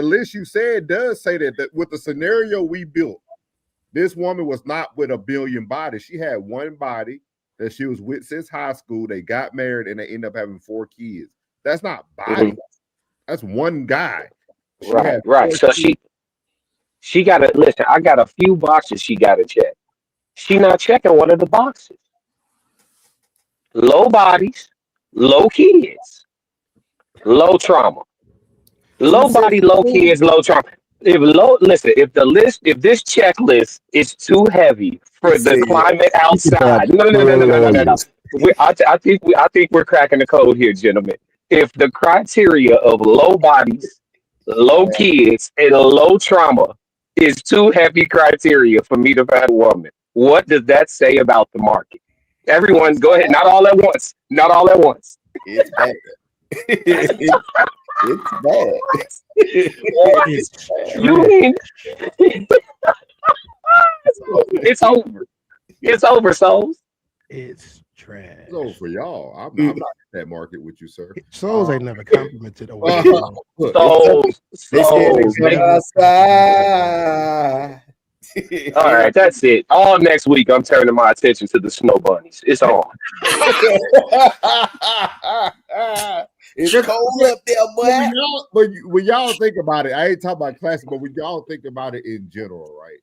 Speaker 4: list you said does say that with the scenario we built, this woman was not with a billion bodies. She had one body that she was with since high school. They got married and they end up having 4 kids. That's not body. That's one guy.
Speaker 11: Right. So she got to listen. I got a few boxes she got to check. She not checking one of the boxes. Low bodies, low kids, low trauma. Low body, low kids, low trauma. If this checklist is too heavy for the climate outside, no. I think we're cracking the code here, gentlemen. If the criteria of low bodies, low kids, and low trauma is too heavy criteria for me to find a woman, what does that say about the market? Everyone, go ahead. Not all at once.
Speaker 3: It's bad. It's bad.
Speaker 11: You mean it's over? It's over, Souls.
Speaker 13: It's trash.
Speaker 4: It's over for y'all. I'm not in that market with you, sir.
Speaker 13: Souls ain't never complimented a woman.
Speaker 11: Souls. All right, that's it. All next week, I'm turning my attention to the snow bunnies. It's on.
Speaker 3: It's cold up there, boy.
Speaker 4: When y'all think about it, I ain't talking about classic, but when y'all think about it in general, right?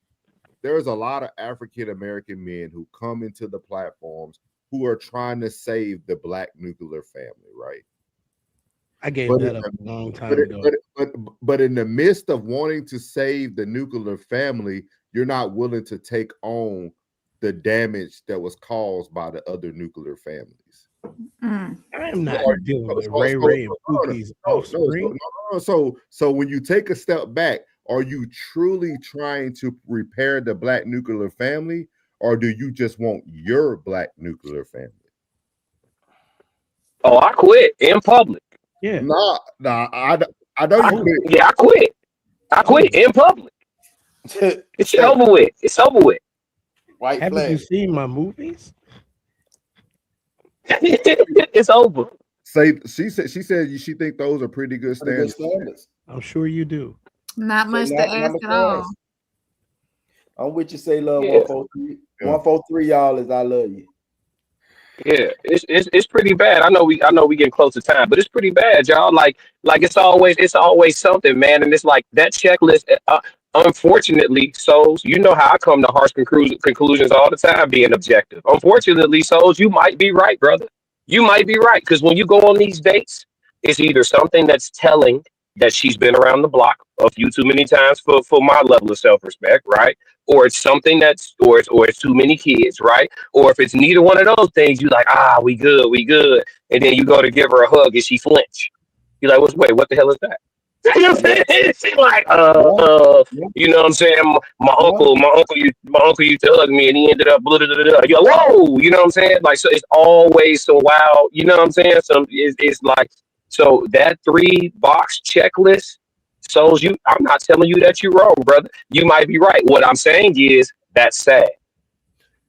Speaker 4: There's a lot of African American men who come into the platforms who are trying to save the Black nuclear family, right?
Speaker 13: I gave that up a long time ago.
Speaker 4: But in the midst of wanting to save the nuclear family, you're not willing to take on the damage that was caused by the other nuclear families.
Speaker 13: I'm not dealing with Ray and Pookie's offspring.
Speaker 4: So when you take a step back, are you truly trying to repair the Black nuclear family, or do you just want your Black nuclear family?
Speaker 11: Oh, I quit in public.
Speaker 13: Yeah.
Speaker 4: Nah, I know you quit.
Speaker 11: Yeah, I quit in public. It's over with.
Speaker 13: Haven't you seen my movies?
Speaker 11: It's over.
Speaker 4: She said she think those are pretty good standards.
Speaker 13: I'm sure you do.
Speaker 2: Not much to ask at all.
Speaker 3: I'm with you. Say love 143. 143, y'all, is I love you.
Speaker 11: Yeah, it's pretty bad. I know we getting close to time, but it's pretty bad, y'all. Like it's always something, man. And it's like that checklist. Unfortunately, souls, you know how I come to harsh conclusions all the time, being objective. Unfortunately, souls, you might be right, brother. You might be right because when you go on these dates, it's either something that's telling that she's been around the block a few too many times for my level of self respect, right? Or it's something that's or it's too many kids, right? Or if it's neither one of those things, you like, we good, we good. And then you go to give her a hug and she flinch. You're like, wait, what the hell is that? You know what I'm saying? She's like, you know what I'm saying? My uncle used to hug me and he ended up blah, blah, blah, blah. You're like, whoa, you know what I'm saying? Like, so it's always some wild, you know what I'm saying? It's like, so that 3-box checklist, so I'm not telling you that you're wrong, brother. You might be right. What I'm saying is that's sad.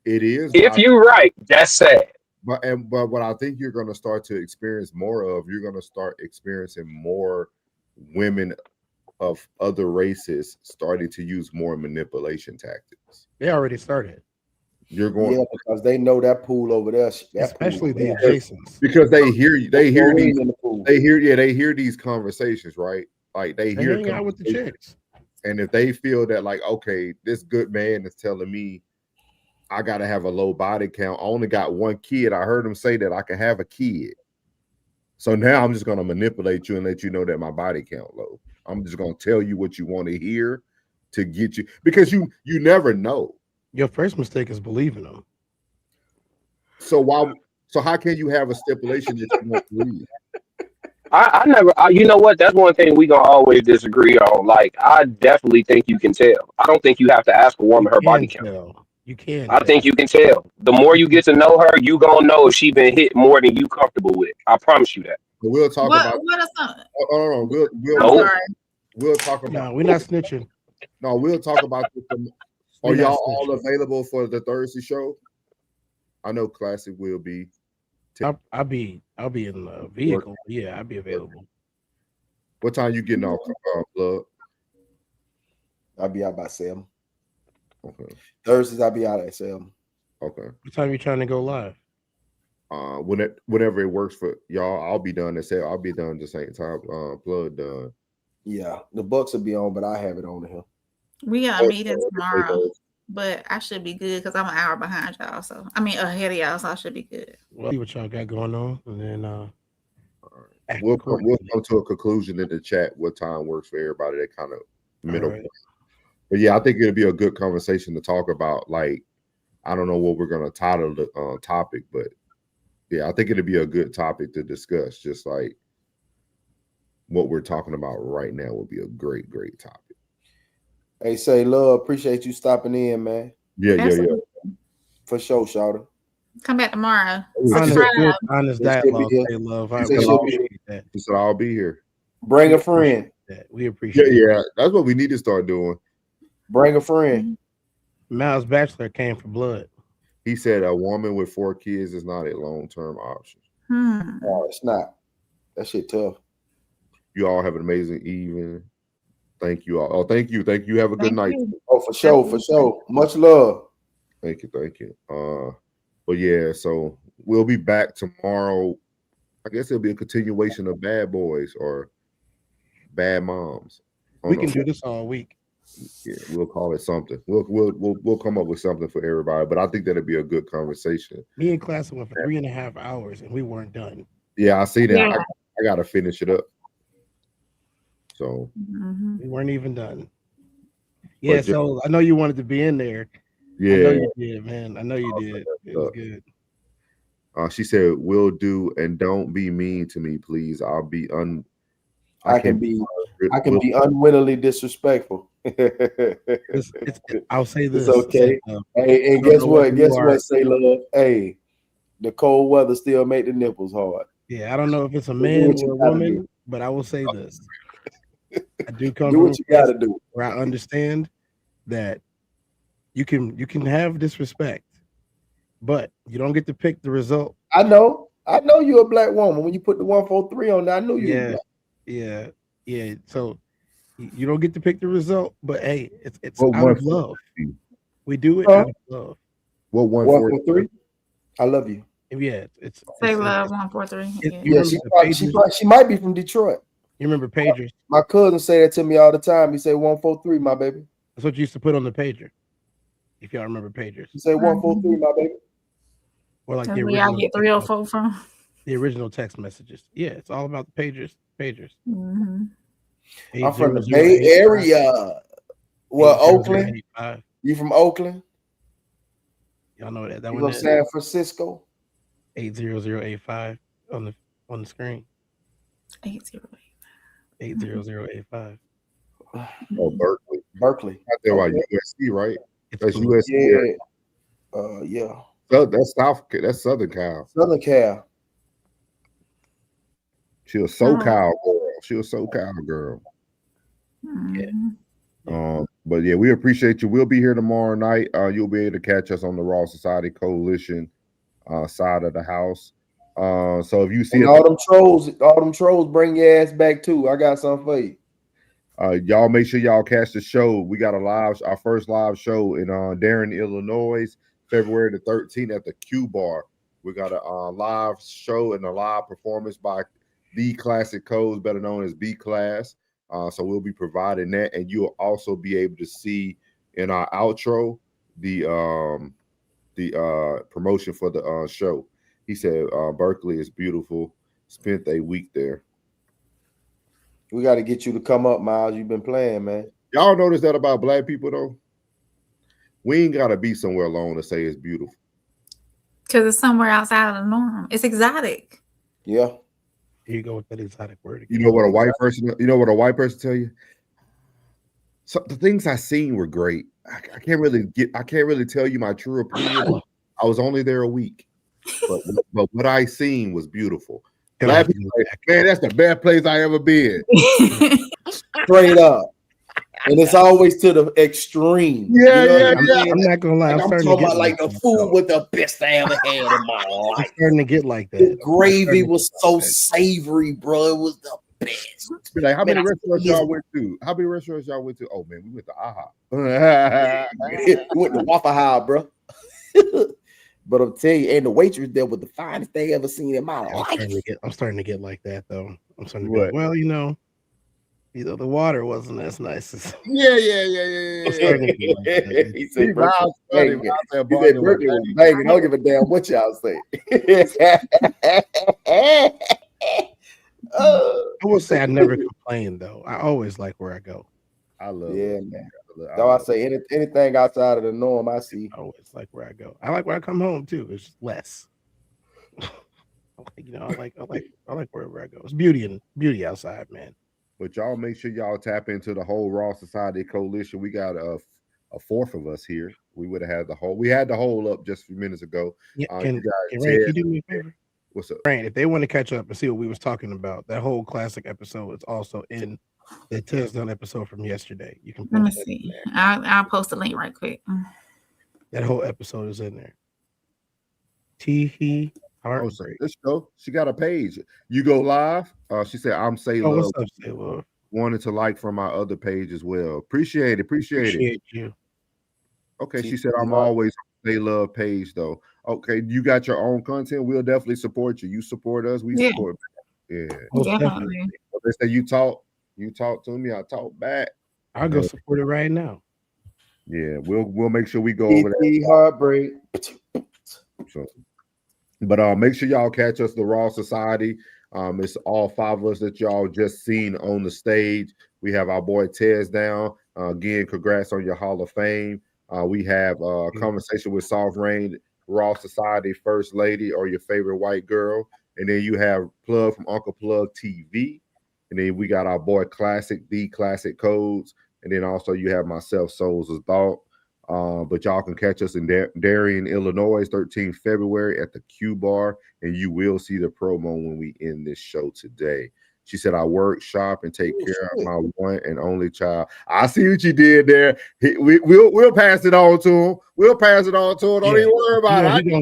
Speaker 4: It is.
Speaker 11: If you're right, that's sad.
Speaker 4: But what I think you're going to start to experience more of, you're going to start experiencing more women of other races starting to use more manipulation tactics.
Speaker 13: They already started.
Speaker 4: You're going,
Speaker 3: yeah, because they know that pool over there,
Speaker 13: especially the adjacents,
Speaker 4: because they hear these conversations, right? Like they hear
Speaker 13: hang out with the chicks,
Speaker 4: and if they feel that like, okay, this good man is telling me I got to have a low body count. I only got one kid. I heard him say that I can have a kid. So now I'm just going to manipulate you and let you know that my body count low. I'm just going to tell you what you want to hear to get you, because you never know.
Speaker 13: Your first mistake is believing them.
Speaker 4: So how can you have a stipulation that you won't believe?
Speaker 11: You know what? That's one thing we gonna always disagree on. Like, I definitely think you can tell. I don't think you have to ask a woman her body count.
Speaker 13: You can.
Speaker 11: I think you can tell. The more you get to know her, you gonna know if she been hit more than you comfortable with. I promise you that.
Speaker 4: But we'll talk about.
Speaker 2: What are some?
Speaker 4: We'll talk about.
Speaker 13: No, we're not snitching.
Speaker 4: No, we'll talk about this. Are y'all all available for the Thursday show? I know Classic will be.
Speaker 13: I'll be in the vehicle. Yeah, I'll be available.
Speaker 4: What time you getting off, Plug?
Speaker 3: I'll be out by 7.
Speaker 4: Okay.
Speaker 3: Thursdays I'll be out at 7.
Speaker 4: Okay.
Speaker 13: What time are you trying to go live?
Speaker 4: Whenever it works for y'all, I'll be done at 7. I'll be done at the same time. Plug done.
Speaker 3: Yeah, the Bucks will be on, but I have it on here.
Speaker 2: We got a meeting tomorrow, but I should be good because I'm an hour behind y'all. So ahead of y'all, so I should be good.
Speaker 13: Well, see what y'all got going on, and then
Speaker 4: we'll come to a conclusion in the chat what time works for everybody. That kind of middle point. But yeah, I think it'll be a good conversation to talk about. Like, I don't know what we're gonna title the topic, but yeah, I think it'll be a good topic to discuss. Just like what we're talking about right now would be a great topic.
Speaker 3: Hey, say love, appreciate you stopping in, man.
Speaker 4: Yeah.
Speaker 3: For sure, Shawty.
Speaker 2: Come back tomorrow.
Speaker 13: Honest dialogue, say love. I appreciate that.
Speaker 4: So I'll be here.
Speaker 3: Bring a friend.
Speaker 13: We appreciate
Speaker 4: Yeah, that's what we need to start doing.
Speaker 3: Bring a friend.
Speaker 13: Miles Bachelor came for blood.
Speaker 4: He said a woman with 4 kids is not a long-term option.
Speaker 3: No, it's not. That shit tough.
Speaker 4: You all have an amazing evening. Thank you all. Oh, thank you. Have a good night.
Speaker 3: Oh, for sure. Much love.
Speaker 4: Thank you. But yeah, so we'll be back tomorrow. I guess it'll be a continuation of Bad Boys or Bad Moms.
Speaker 13: We can do this all week.
Speaker 4: Yeah, we'll call it something. We'll come up with something for everybody. But I think that'll be a good conversation.
Speaker 13: Me and Classic went for 3.5 hours and we weren't done.
Speaker 4: Yeah, I see that. Yeah. I gotta finish it up. So
Speaker 13: we weren't even done. Yeah, so I know you wanted to be in there.
Speaker 4: Yeah,
Speaker 13: I know you did, man. I know you did. It was good.
Speaker 4: She said, "Will do, and don't be mean to me, please. I can be
Speaker 3: unwittingly disrespectful."
Speaker 13: I'll say this.
Speaker 3: It's okay. Hey, and guess what? Say love. Hey, the cold weather still make the nipples hard.
Speaker 13: Yeah, I don't know if it's a man or a woman, but I will say this. I do come
Speaker 3: do what you gotta do.
Speaker 13: Where I understand that you can have disrespect, but you don't get to pick the result.
Speaker 3: I know you're a black woman. When you put the 143 on there, I knew you were black.
Speaker 13: Yeah. So you don't get to pick the result, but hey, it's out of love. We do it out of love.
Speaker 4: What 143?
Speaker 3: I love you.
Speaker 13: Yeah, it's
Speaker 2: Say Love 143.
Speaker 3: Yeah, she might be from Detroit.
Speaker 13: You remember pagers?
Speaker 3: My cousin say that to me all the time. He say 143, my baby.
Speaker 13: That's what you used to put on the pager. If y'all remember pagers.
Speaker 3: He say 143, my baby.
Speaker 13: Or like
Speaker 2: That's
Speaker 13: the
Speaker 2: where y'all
Speaker 13: original
Speaker 2: get 304 from.
Speaker 13: the original text messages. Yeah, it's all about the pagers.
Speaker 2: Mm-hmm.
Speaker 3: I'm from the Bay Area. Well, Oakland. You from Oakland?
Speaker 13: Y'all know that
Speaker 3: You
Speaker 13: one
Speaker 3: from
Speaker 13: is
Speaker 3: San Francisco?
Speaker 13: 80085 on the screen.
Speaker 2: 80085.
Speaker 4: Oh, Berkeley.
Speaker 3: Berkeley.
Speaker 4: Out there by USC, right? That's USC.
Speaker 3: Yeah.
Speaker 4: So that's Southern Cal.
Speaker 3: Southern Cal.
Speaker 4: She a SoCal girl. She a SoCal girl. But yeah, we appreciate you. We'll be here tomorrow night. You'll be able to catch us on the Raw Society Coalition side of the house. So if you see
Speaker 3: all them trolls, bring your ass back too. I got something for you.
Speaker 4: Y'all make sure y'all catch the show. We got our first live show in Darien, Illinois, February the 13th at the Q Bar. We got a live show and a live performance by the Classic Codes, better known as B Class. So we'll be providing that, and you'll also be able to see in our outro the promotion for the show. He said Berkeley is beautiful. Spent a week there.
Speaker 3: We got to get you to come up, Miles. You've been playing, man.
Speaker 4: Y'all notice that about black people though? We ain't gotta be somewhere alone to say it's beautiful.
Speaker 2: Because it's somewhere outside of the norm. It's exotic.
Speaker 3: Yeah.
Speaker 13: Here you go with that exotic word again.
Speaker 4: You know what a white person tell you? So the things I seen were great. I can't really tell you my true opinion. I was only there a week. But what I seen was beautiful. Black people like, man, that's the best place I ever been.
Speaker 3: Straight up. And it's always to the extreme.
Speaker 13: I'm not gonna lie.
Speaker 3: Like, I'm talking about like the food was the best I ever had in my life.
Speaker 13: I'm starting to get like that.
Speaker 3: The gravy was so savory, bro. It was the best.
Speaker 4: Be like, how many restaurants y'all went to? Oh man, we went to AHA.
Speaker 3: We went to Waffle House, bro. But I'm telling you, and the waitress there was the finest they ever seen in my life.
Speaker 13: I'm starting to get like that though. I'm starting to be like, well, you know, the water wasn't as nice as
Speaker 4: Yeah.
Speaker 3: He said Berkeley was banging. I don't give a damn what y'all say.
Speaker 13: I will say I never complain though. I always like where I go.
Speaker 4: I love
Speaker 3: it. Man. So I say anything outside of the norm, I see.
Speaker 13: I always like where I go. I like where I come home too. It's less. I like wherever I go. It's beauty outside, man.
Speaker 4: But y'all make sure y'all tap into the whole Raw Society Coalition. We got a fourth of us here. We would have had the whole up just a few minutes ago.
Speaker 13: Yeah, can you do me a favor?
Speaker 4: What's up?
Speaker 13: Rand, if they want to catch up and see what we was talking about, that whole classic episode is also in the touchdown episode from yesterday. You can
Speaker 2: let me see. I'll post a link right quick.
Speaker 13: That whole episode is in there. Teehee heartbreak.
Speaker 4: Let's go. She got a page. You go live. She said, "I'm Say Love."
Speaker 13: What's up, Say Love?
Speaker 4: Wanted to like from my other page as well. Appreciate it.
Speaker 13: You.
Speaker 4: Okay, she said, "I'm always on Say Love page though." Okay, you got your own content. We'll definitely support you. You support us. We support. Yeah,
Speaker 2: definitely.
Speaker 4: They say you talk to me. I talk back.
Speaker 13: I'll go support it right now.
Speaker 4: Yeah, we'll make sure we go over that.
Speaker 3: Heartbreak.
Speaker 4: So, but make sure y'all catch us, the Raw Society. It's all five of us that y'all just seen on the stage. We have our boy Tez down. Again, congrats on your Hall of Fame. We have a conversation with Soft Rain, Raw Society First Lady, or your favorite white girl. And then you have Plug from Uncle Plug TV. And then we got our boy Classic, the Classic Codes. And then also you have myself, Souls of Thought. But y'all can catch us in Darien, Illinois, 13th February at the Q Bar. And you will see the promo when we end this show today. She said, I work, shop, and take care of my one and only child. I see what you did there. We'll pass it on to him. Don't even worry about it.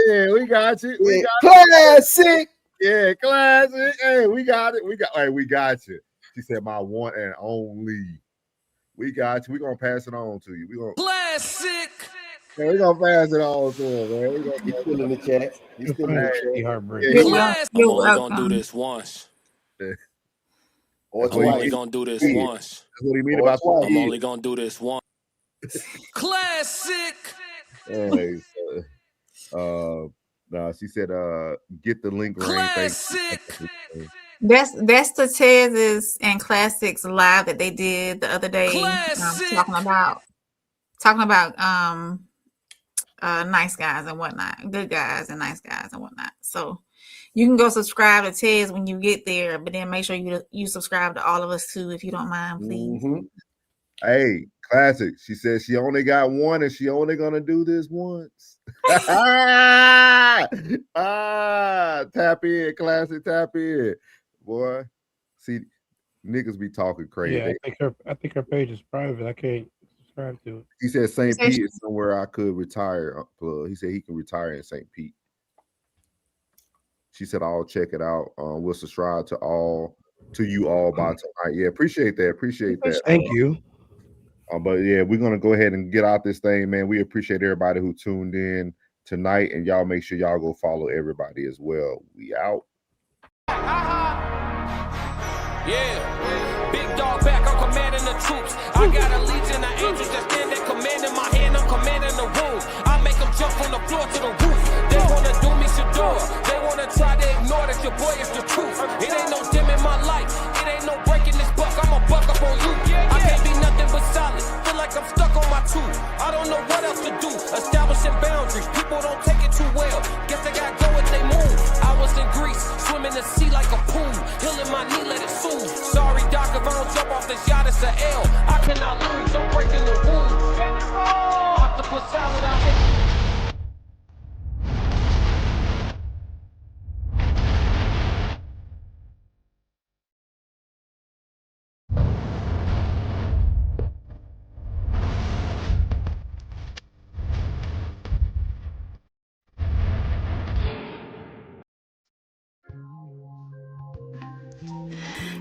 Speaker 4: Yeah, we got you.
Speaker 3: Classic.
Speaker 4: Yeah, classic. Hey, we got it. We got you. She said, my one and only. We got you. We're gonna pass it on to you. Classic. Man, we're gonna pass it on to him, man.
Speaker 3: He's still in the chat. He's still in the chat.
Speaker 2: You're welcome.
Speaker 15: once.
Speaker 3: Or
Speaker 15: I'm only
Speaker 3: twice.
Speaker 15: gonna do this
Speaker 3: Yeah.
Speaker 15: once.
Speaker 4: That's what he mean
Speaker 3: Or
Speaker 4: about
Speaker 3: twice.
Speaker 15: I'm only gonna do this once. Classic.
Speaker 4: Hey, no, she said, get the link, Rain.
Speaker 15: Classic.
Speaker 2: That's the Tez's and Classics live that they did the other day. Talking about nice guys and whatnot, good guys and nice guys and whatnot. So you can go subscribe to Tez when you get there, but then make sure you subscribe to all of us too, if you don't mind, please.
Speaker 4: Hey, Classic. She said she only got one and she only gonna do this once. Tap in, Classic, tap in. Boy, see, niggas be talking crazy.
Speaker 13: Yeah, I think her page is private. I can't subscribe to it.
Speaker 4: He said St. Pete is somewhere I could retire. He said he can retire in St. Pete. She said I'll check it out. We'll subscribe to you all by tonight. Yeah, appreciate that.
Speaker 6: Thank you.
Speaker 4: But yeah, we're gonna go ahead and get out this thing, man. We appreciate everybody who tuned in tonight, and y'all make sure y'all go follow everybody as well. We out.
Speaker 15: Yeah, big dog back, I'm commanding the troops. I got a legion of angels that stand there commanding my hand, I'm commanding the room. I make them jump from the floor to the roof. They wanna do me Shador, they wanna try to ignore that your boy is the truth. It ain't no dim in my life, it ain't no breaking this buck, I'm a buck up on you. I can't be nothing but solid, feel like I'm stuck on my tooth. I don't know what else to do, establishing boundaries, people don't take it too well. Guess they gotta go if they move. I was in Greece, swimming the sea like a pool, healing my knee, let it soothe. Sorry, Doc, if I don't jump off this yacht, it's an L. I cannot lose, I'm breaking the rules. Octopus salad, I hate.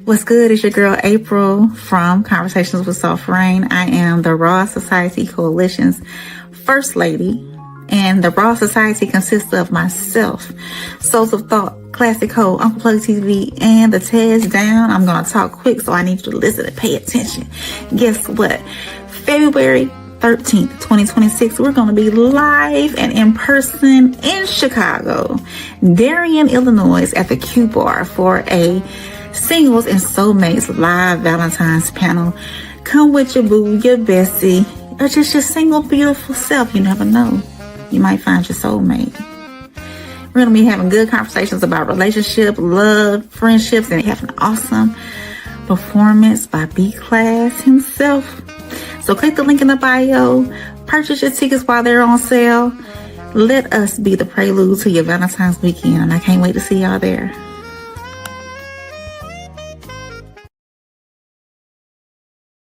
Speaker 2: What's good? It's your girl April from Conversations with Soft Rain. I am the Raw Society Coalition's First Lady, and the Raw Society consists of myself, Souls of Thought, Classic Ho, Uncle Plug TV, and the Tez Down. I'm going to talk quick, so I need you to listen and pay attention. Guess what? February 13th, 2026, we're going to be live and in person in Chicago, Darien, Illinois, at the Q Bar for a Singles and Soulmates live Valentine's panel. Come with your boo, your bestie, or just your single beautiful self. You never know. You might find your soulmate. We're going to be having good conversations about relationship, love, friendships, and having an awesome performance by B-Class himself. So click the link in the bio. Purchase your tickets while they're on sale. Let us be the prelude to your Valentine's weekend, and I can't wait to see y'all there.